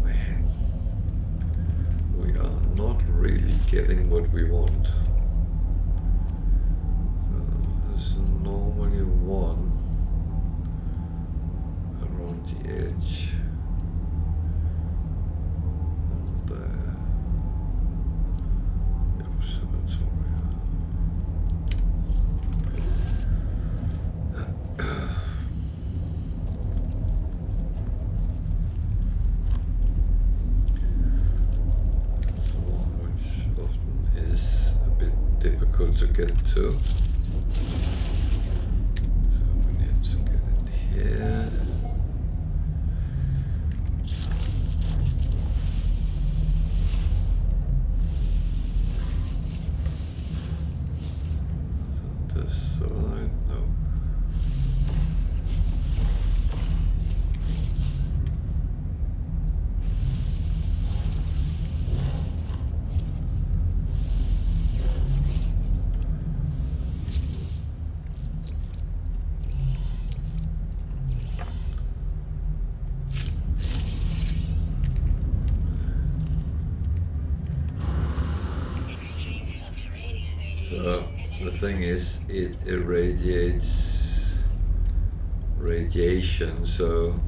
Man, we are not really getting what we want. Normally one around the edge on the observatory. That's the one which often is a bit difficult to get to. Yeah. This side, no. the thing is, it irradiates radiation, so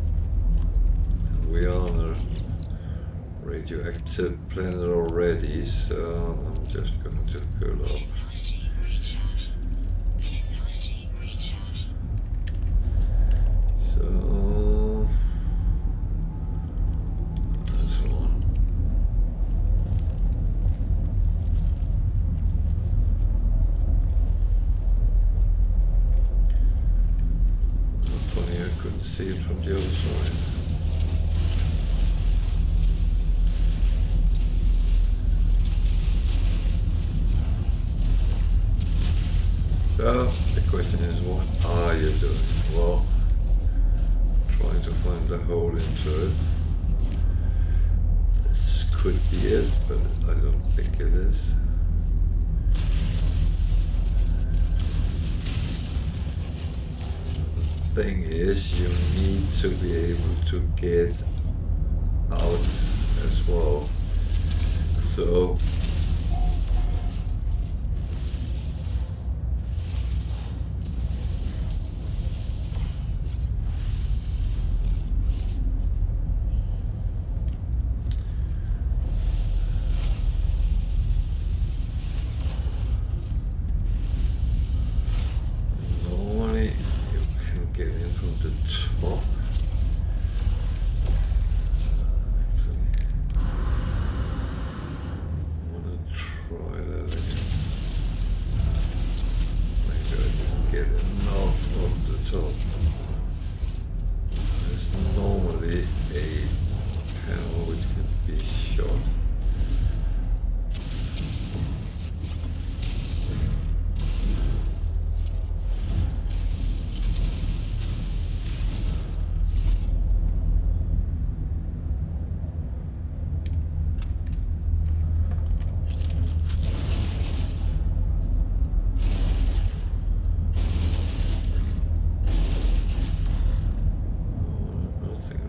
we are on a radioactive planet already, so I'm just going to fill up. So that's one. Funny, I couldn't see it from the other side. So the question is, what are you doing? Well, trying to find a hole into it. This could be it, but I don't think it is. The thing is, you need to be able to get out as well. So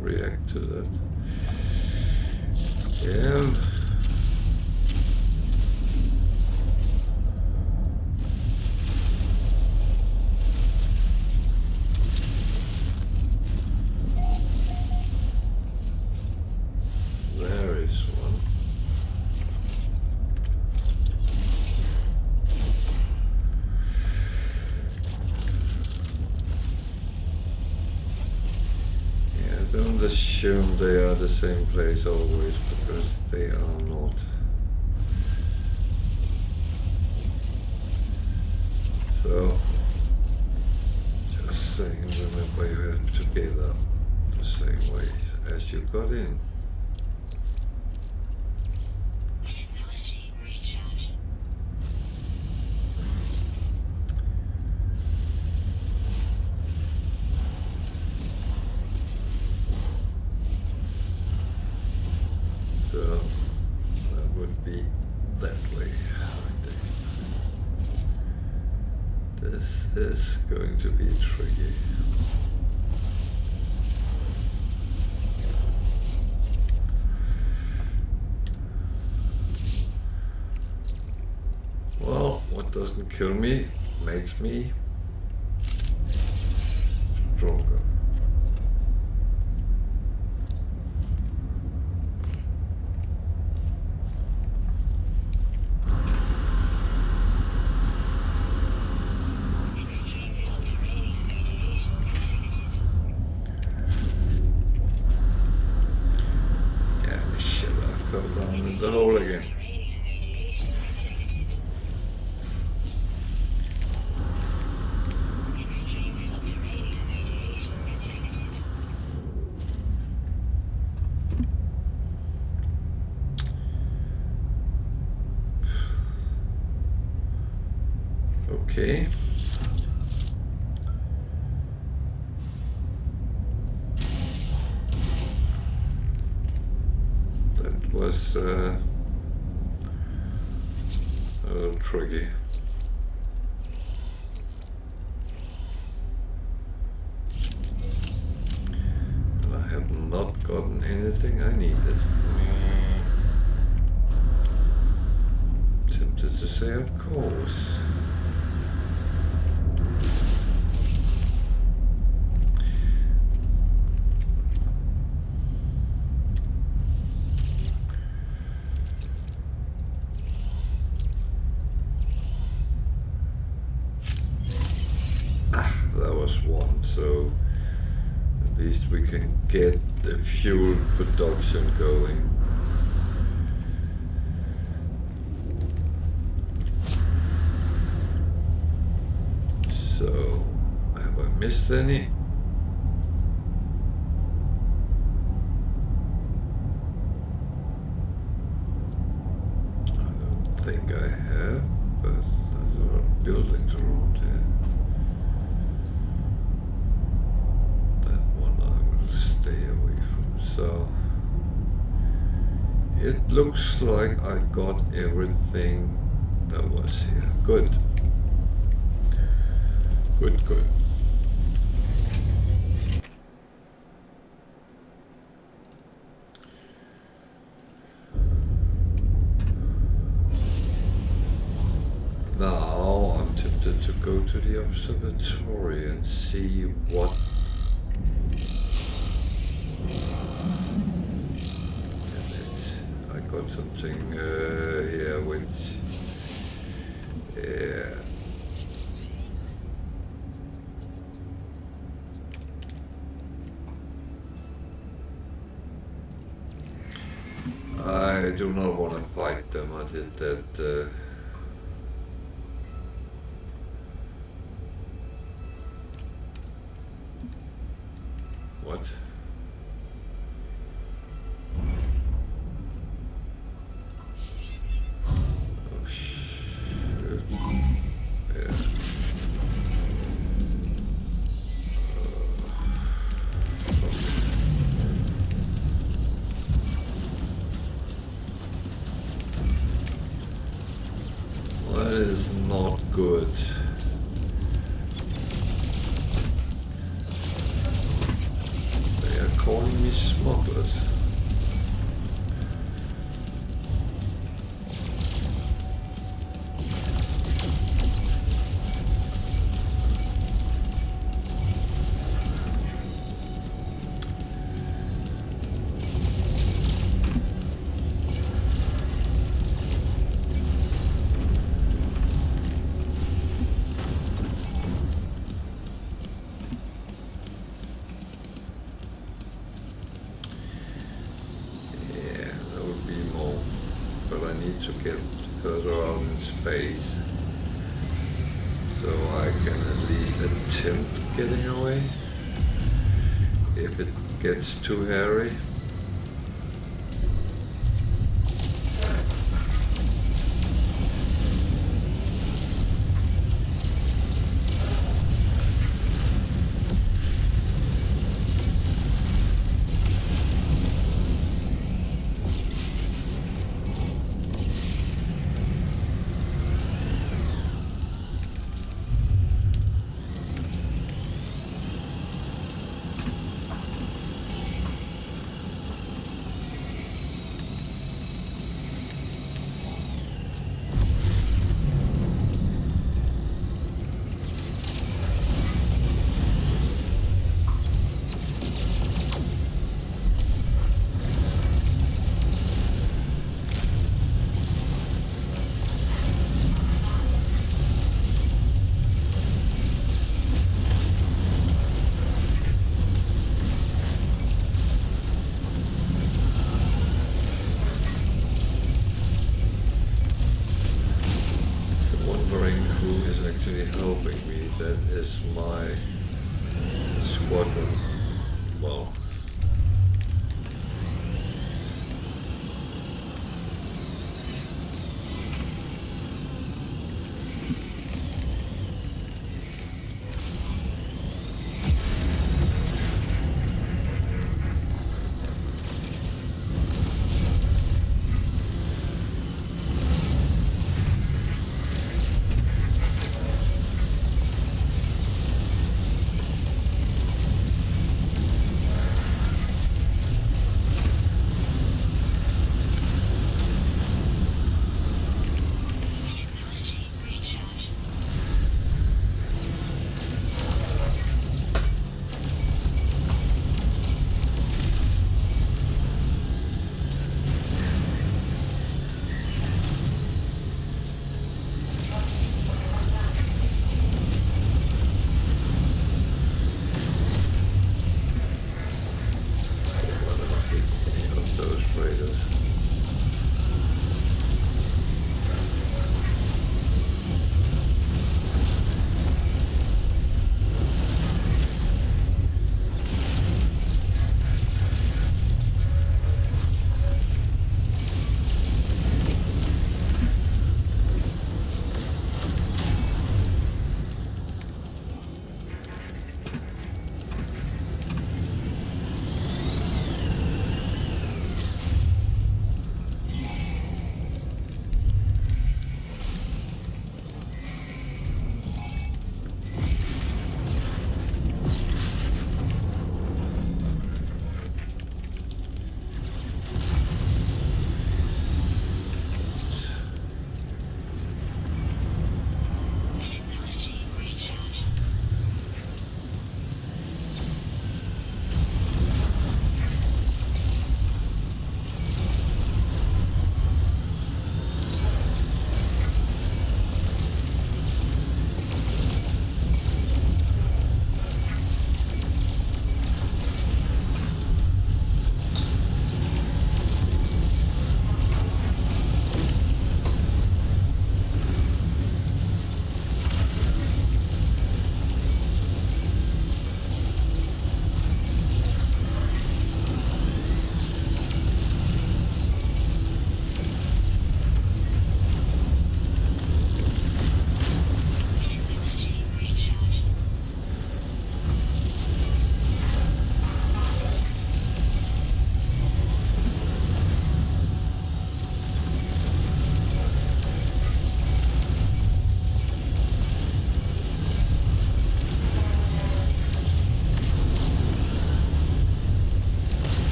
react to that. Yeah. There is one. Don't assume they are the same place always, because they are not. So, just saying, remember you have to get up the same way as you got in. This is going to be tricky. Well, what doesn't kill me makes me stronger. The hole again. Okay. That was a little tricky. I have not gotten anything I needed. Tempted to say, of course. one, so at least we can get the fuel production going. So, have I missed any? I don't think I have, but there's a lot of buildings around here. That one I will stay away from. So, it looks like I got everything that was here. Good. Good, good. Now I'm tempted to go to the observatory and see what I got something here which I do not want to fight them. I did that. What? Oh shit. Yeah. That is not good. They are calling me smugglers. To get further out in space, so I can at least attempt getting away if it gets too hairy. Helping me, that is my squadron. Well,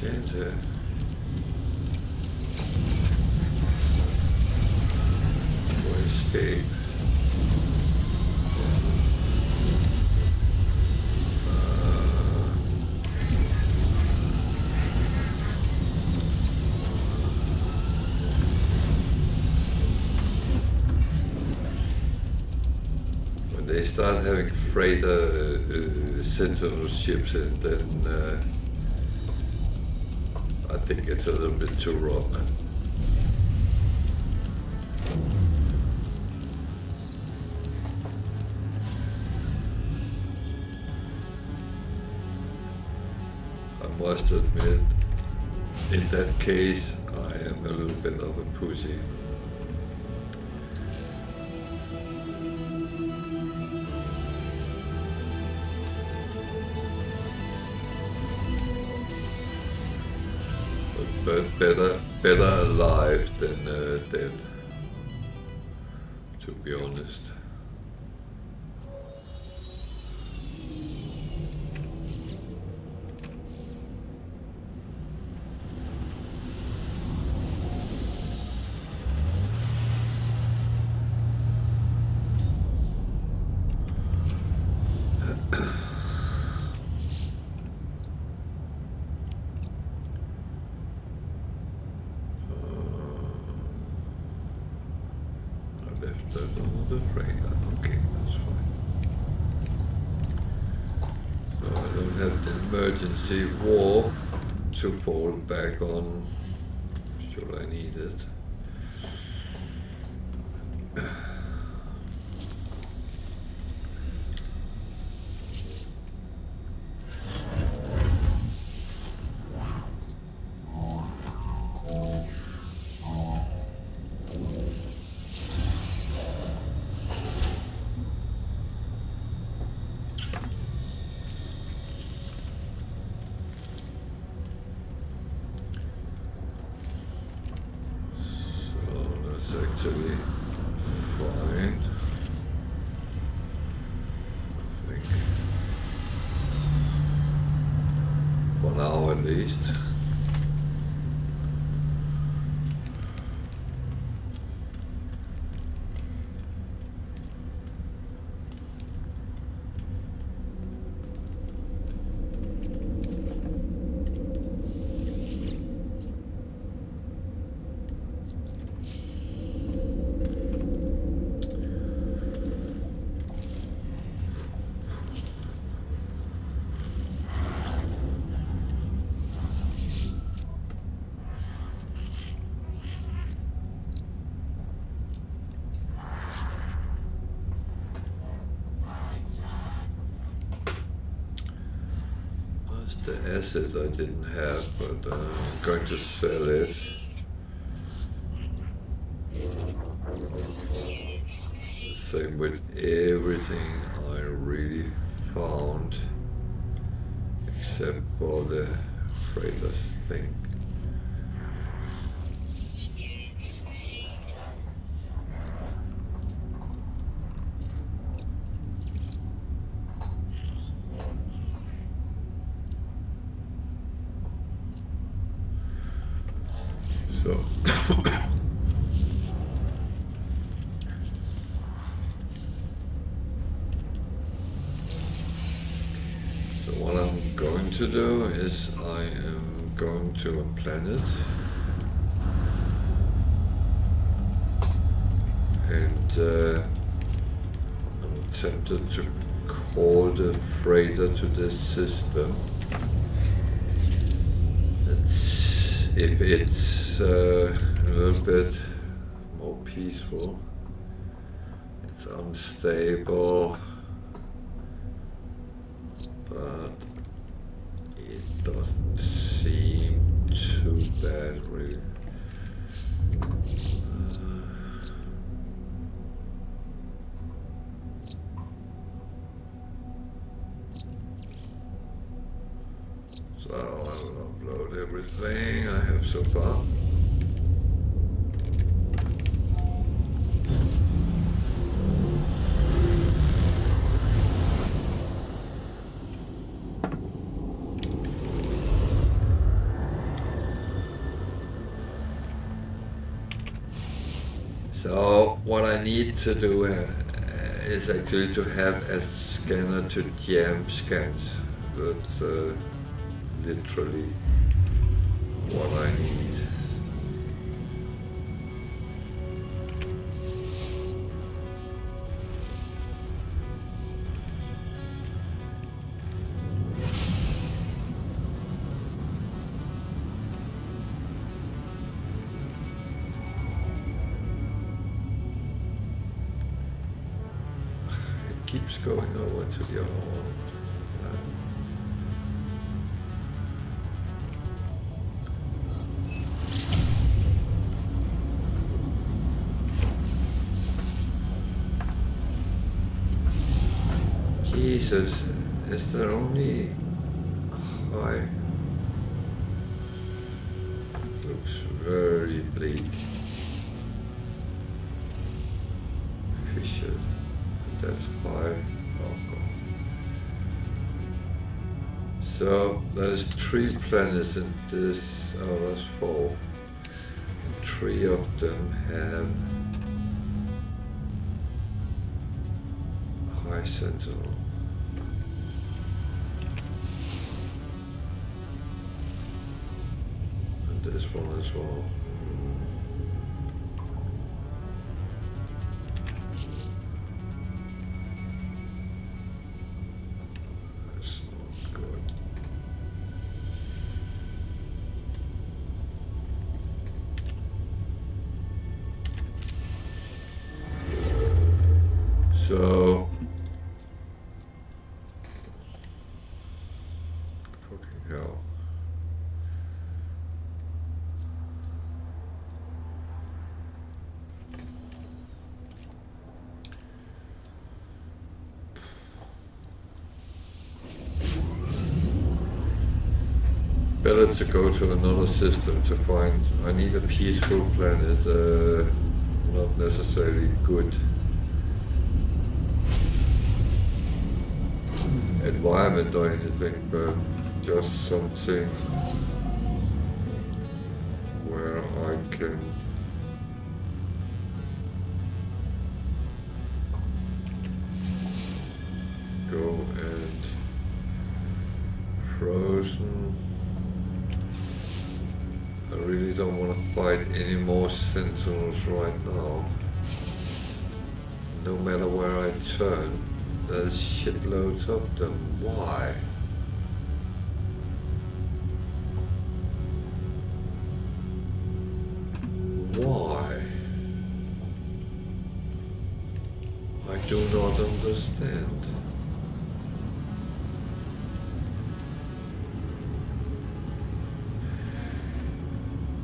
chance here. For escape. When they start having freighter sentinel ships in, then I think it's a little bit too raw. I must admit, in that case, I am a little bit of a pussy. But better alive than dead, to be honest. Another freighter. Okay, that's fine. So I don't have the emergency warp to fall back on should I need it. Actually fine, I think, for now at least. The asset I didn't have, but I'm going to sell it. Same with everything I really found, except for the freighter thing. So what I'm going to do is I am going to a planet and I'm tempted to call the freighter to this system. If it's a little bit more peaceful, it's unstable, but it doesn't seem too bad really. So I'll upload everything I have so far. So what I need to do is actually to have a scanner to jam scans. That's literally what I need. It keeps going over to the other one. Jesus, is there only high? Looks very bleak. Fisher, that's high. Oh god. So there's 3 planets in this. Oh, that's 4. And 3 of them have high sentinel. This one as well. That's not good. So fucking hell. Better to go to another system to find. I need a peaceful planet, not necessarily good environment or anything, but just something where I can go and frozen. I really don't want to fight any more sentinels right now. No matter where I turn, there's shitloads of them. Why? Why? I do not understand.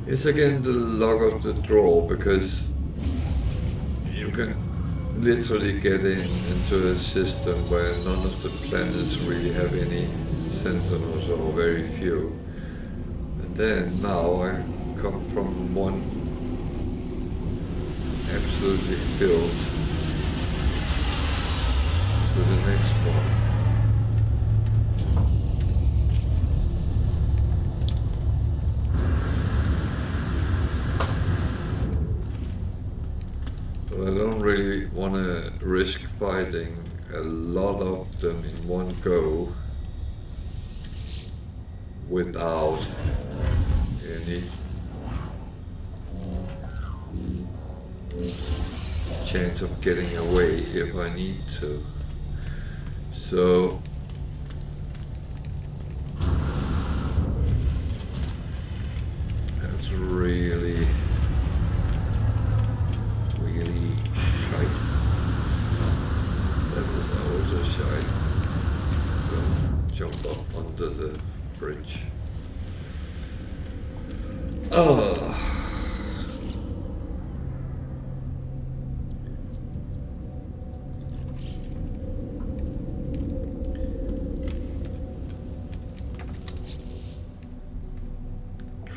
It's again the luck of the draw, because you can literally get into a system where none of the planets really have any sentinels or very few. And then now I come from one absolutely filled to the next one. I don't really want to risk fighting a lot of them in one go without any chance of getting away if I need to. So that's really shite. That was also shite. So jump up onto the bridge. Oh.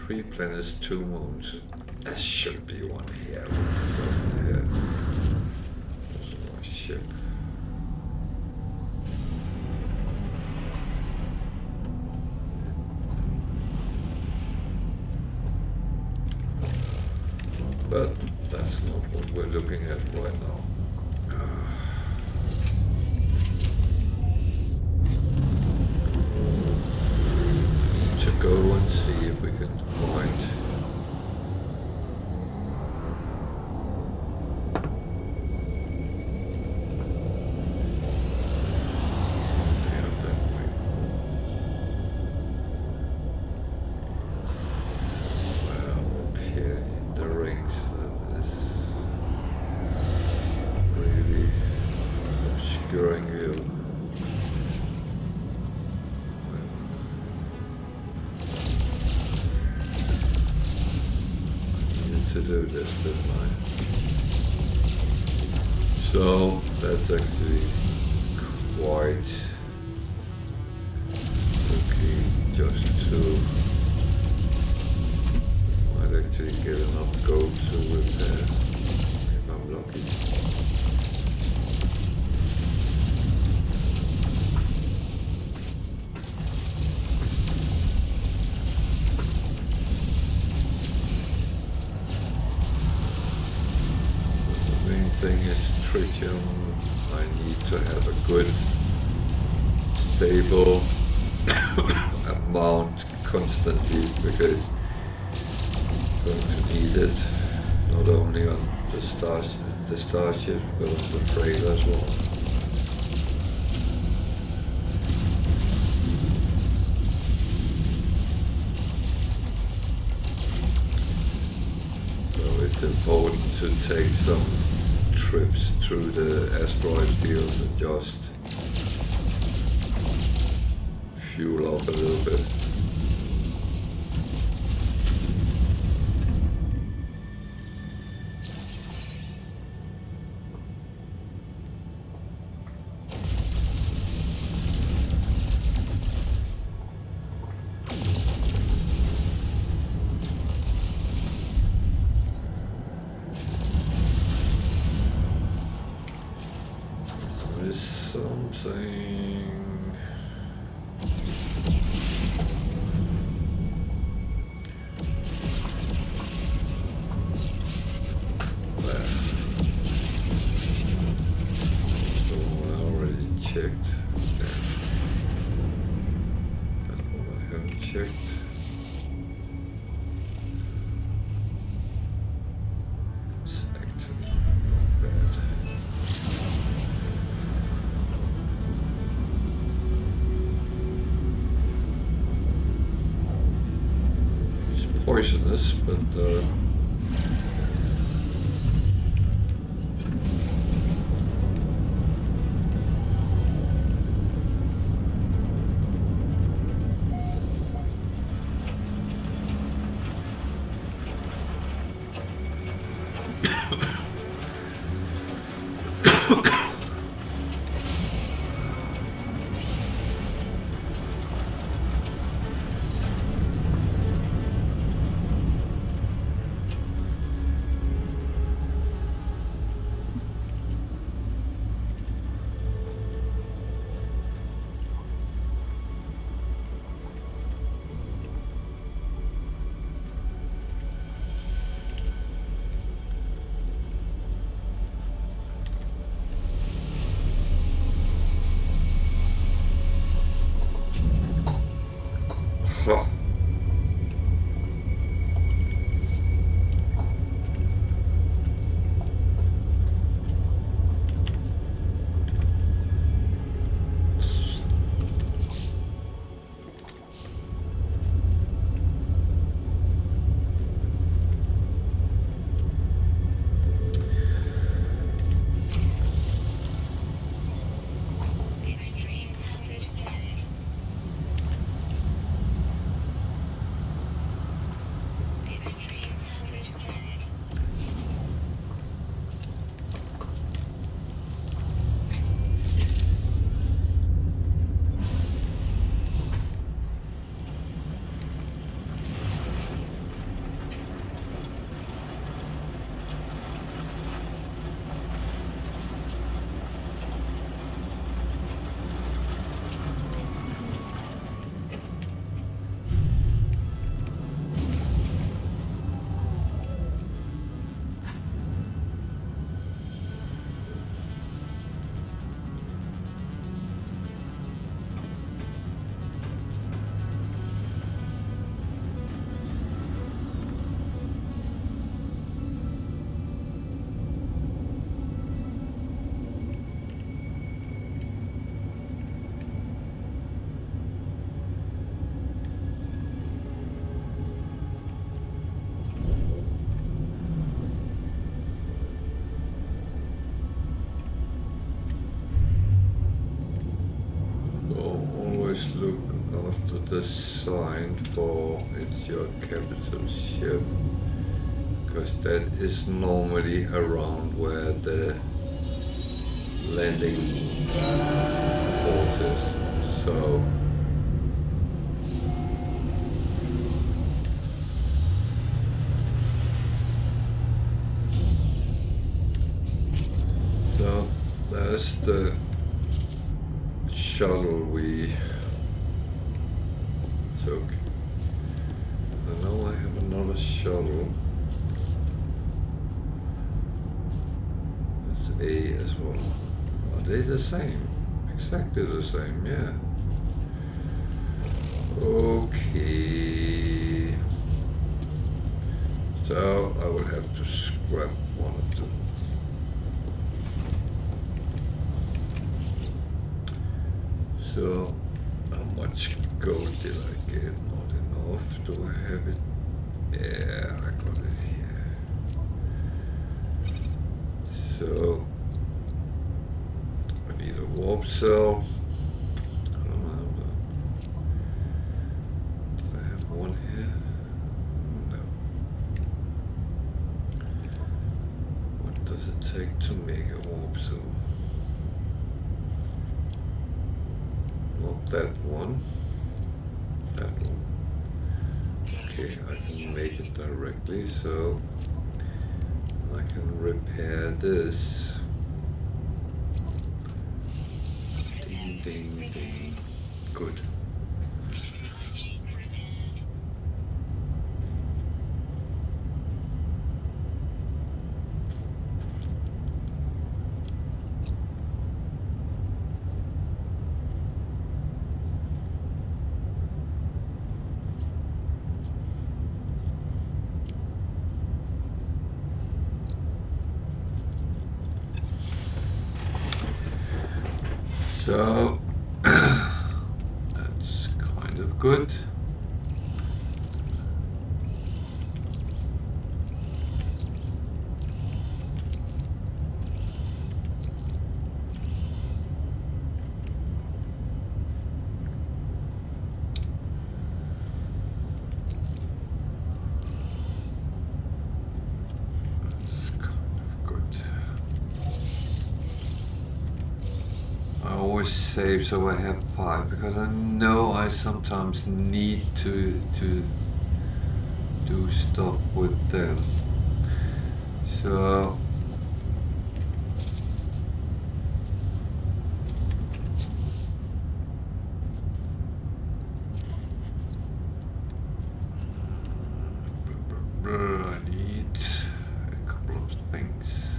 Three planets, 2 moons. There should be one here. What's doesn't here? There's my ship. But that's that's not what we're looking at right now. Need to go and see if we can find. Yeah, that way. Somewhere up here in the rings that is really obscuring view. To do this, didn't I? So that's actually quite okay. Just to might actually get enough gold to repair if I'm lucky. Thing is tritium. I need to have a good stable amount constantly because I'm going to need it not only on the starship but on the freight as well. So it's important to take some trips through the asteroid field and just fuel up a little bit. Something. There. So I already checked. That's what I haven't checked. It's actually not bad. Poisonous, but the sign for it's your capital ship, because that is normally around where the landing port is. So there's the shuttle we took. I know I have another shuttle. It's A as well. Are they the same? Exactly the same, yeah. Okay. So I will have to scrap one of them. So how much gold did I get? Not enough. Do I have it? Yeah, I got it here. So I need a warp cell. I don't know. Do I have one here? No. What does it take to make a warp cell? Not that one. That one. Okay, I can make it directly, so I can repair this. Ding, ding, ding. Good. So that's kind of good. That's kind of good. I always save so I have 5 because I know I sometimes need to do stuff with them. So I need a couple of things.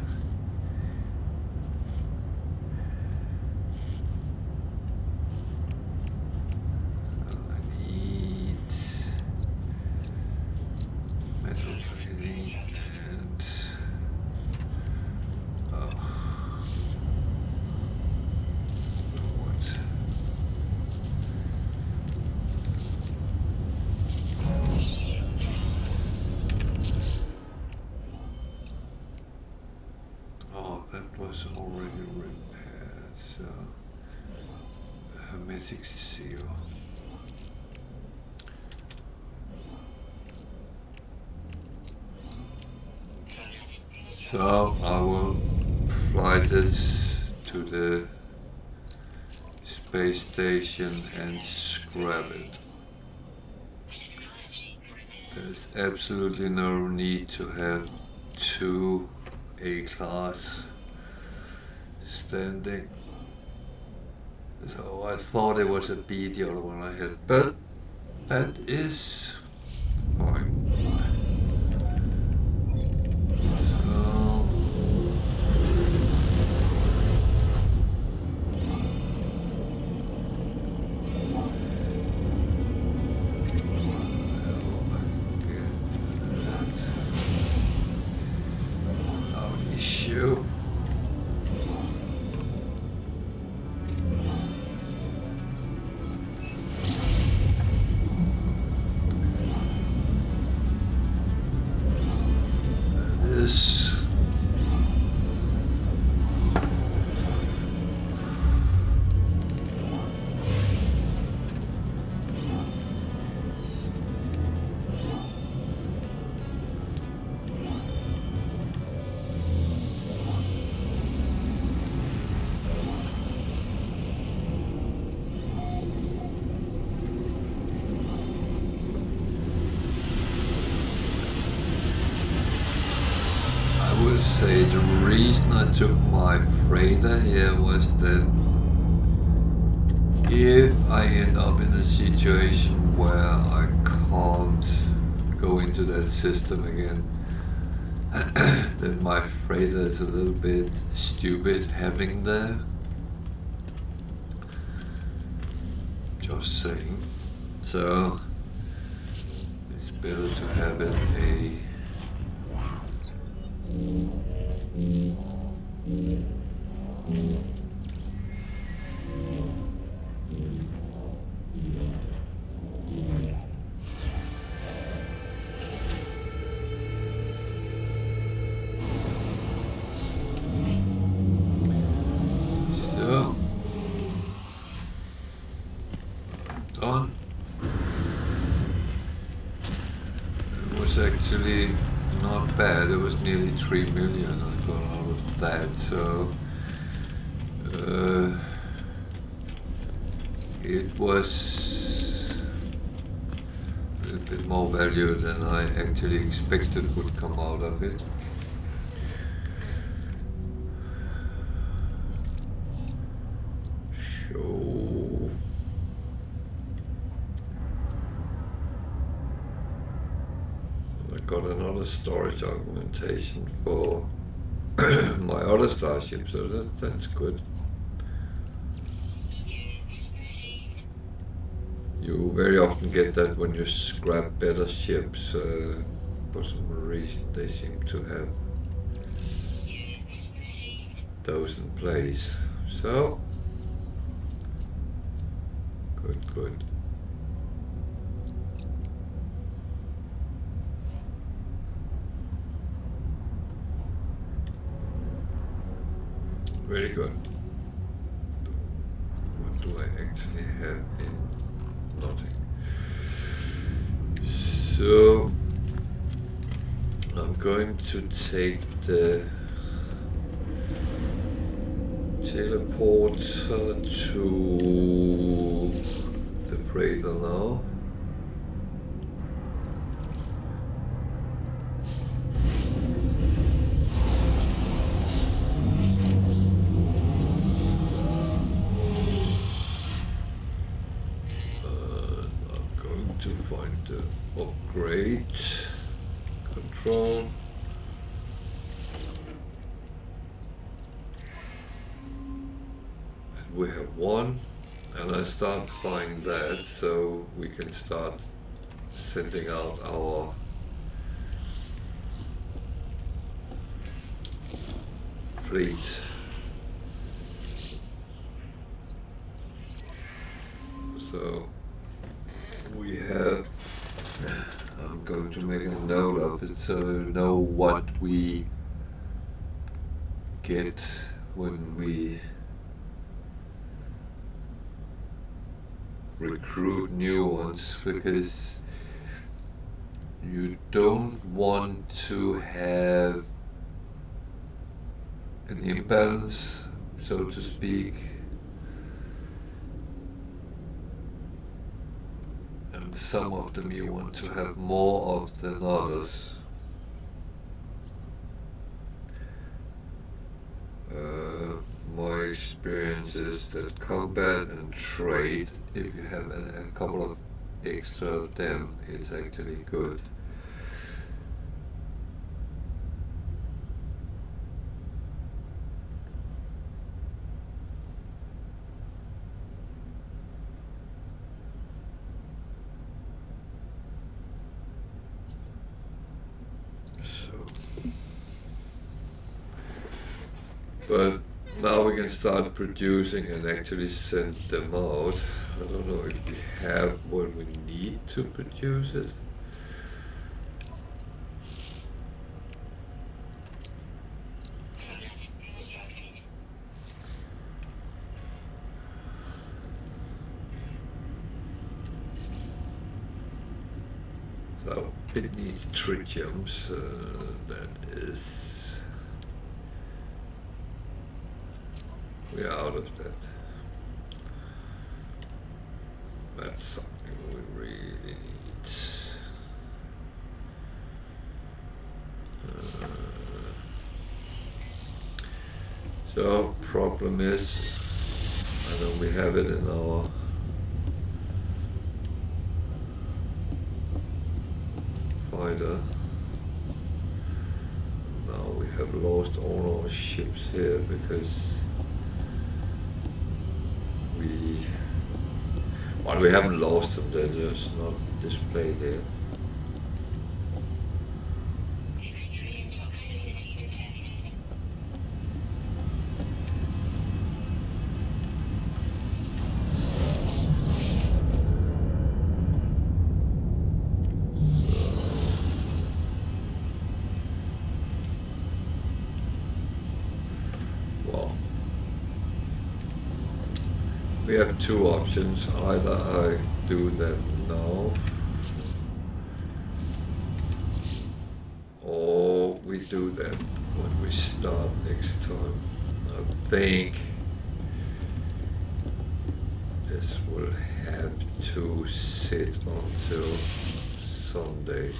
Was already repaired, so hermetic seal. So I will fly this to the space station and scrap it. There's absolutely no need to have 2 A-class standing. So I thought it was a B, the other one I had, but that is fine. No issue. say the reason I took my freighter here was that if I end up in a situation where I can't go into that system again, then my freighter is a little bit stupid having there. Just saying. So it's better to have it a so done. It was actually not bad. It was nearly 3 million I got out of that, so it was a little bit more value than I actually expected would come out of it. So I got another storage augmentation for my other starship, so that's good. You very often get that when you scrap better ships. For some reason they seem to have those in place. So good. Very good. What do I actually have in? Nothing. So I'm going to take the teleporter to the freighter now. To find the upgrade control. And we have one, and I start buying that so we can start sending out our fleet. So we have, I'm going to make a note of it so you know what we get when we recruit new ones, because you don't want to have an imbalance, so to speak. And some of them you want to have more of than others. My experience is that combat and trade, if you have a couple of extra of them, it's actually good. But now we can start producing and actually send them out. I don't know if we have what we need to produce it. So it needs tritiums, that is... We're out of that. That's something we really need. So problem is, I know we have it in our fighter. Now we have lost all our ships here because well, we haven't lost them, they're just not displayed here. Extreme toxicity detected. Well, we have two options. Either I do that now, or we do that when we start next time. I think this will have to sit until Sunday.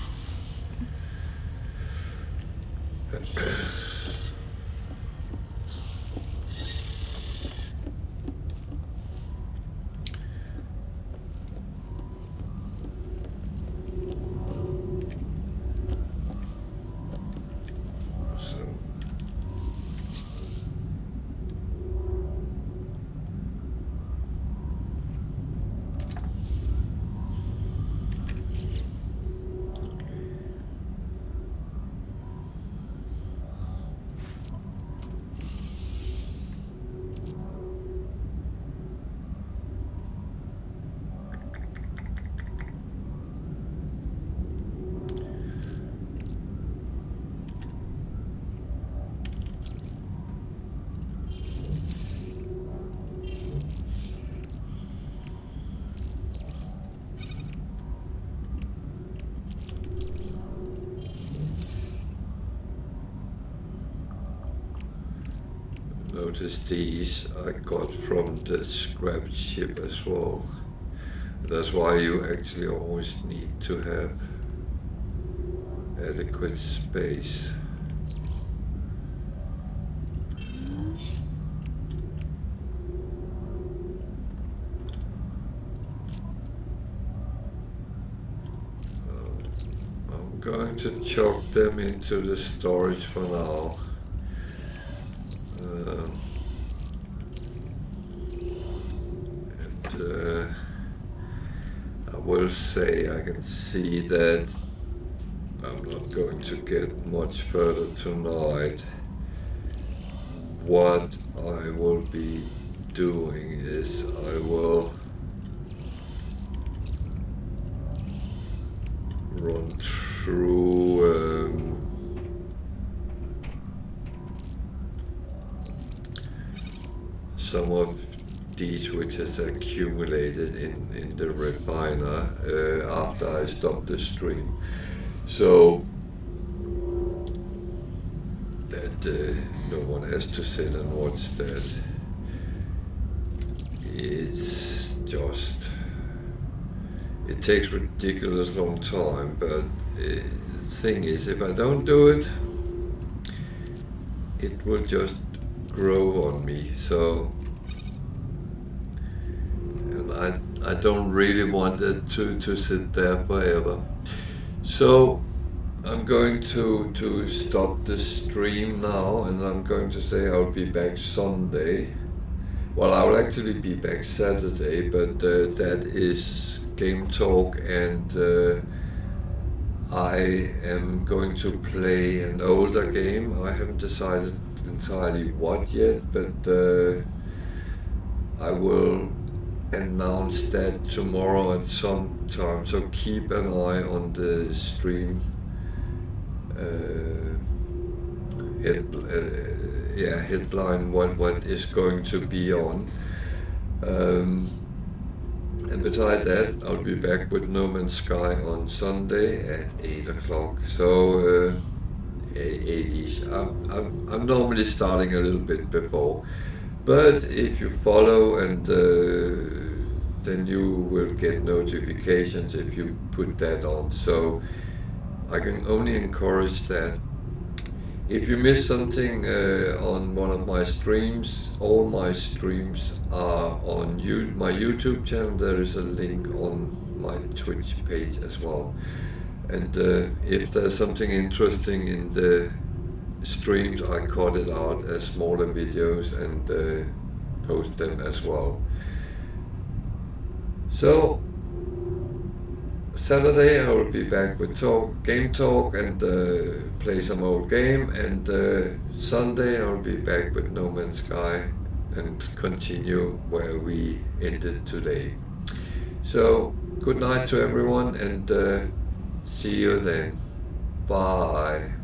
Notice these I got from the scrap ship as well. That's why you actually always need to have adequate space. I'm going to chuck them into the storage for now. I will say I can see that I'm not going to get much further tonight. What I will be doing is I will run through some of these which has accumulated in the refiner after I stop the stream, so that no one has to sit and watch that. It's just, it takes ridiculous long time, but the thing is, if I don't do it, it will just grow on me. So, and I don't really want it to sit there forever. So I'm going to stop the stream now, and I'm going to say I'll be back Sunday. Well, I'll actually be back Saturday, but that is game talk, and I am going to play an older game. I haven't decided entirely what yet, but I will announce that tomorrow at some time. So keep an eye on the stream headline, what is going to be on. And beside that, I'll be back with No Man's Sky on Sunday at 8 o'clock. So 8-ish. I'm normally starting a little bit before, but if you follow, and then you will get notifications if you put that on. So I can only encourage that. If you miss something on one of my streams, all my streams are on my YouTube channel. There is a link on my Twitch page as well. And if there's something interesting in the streams, I cut it out as smaller videos and post them as well. So Saturday I will be back with game talk and play some old game, and Sunday I will be back with No Man's Sky and continue where we ended today. So good night to everyone, and see you then. Bye.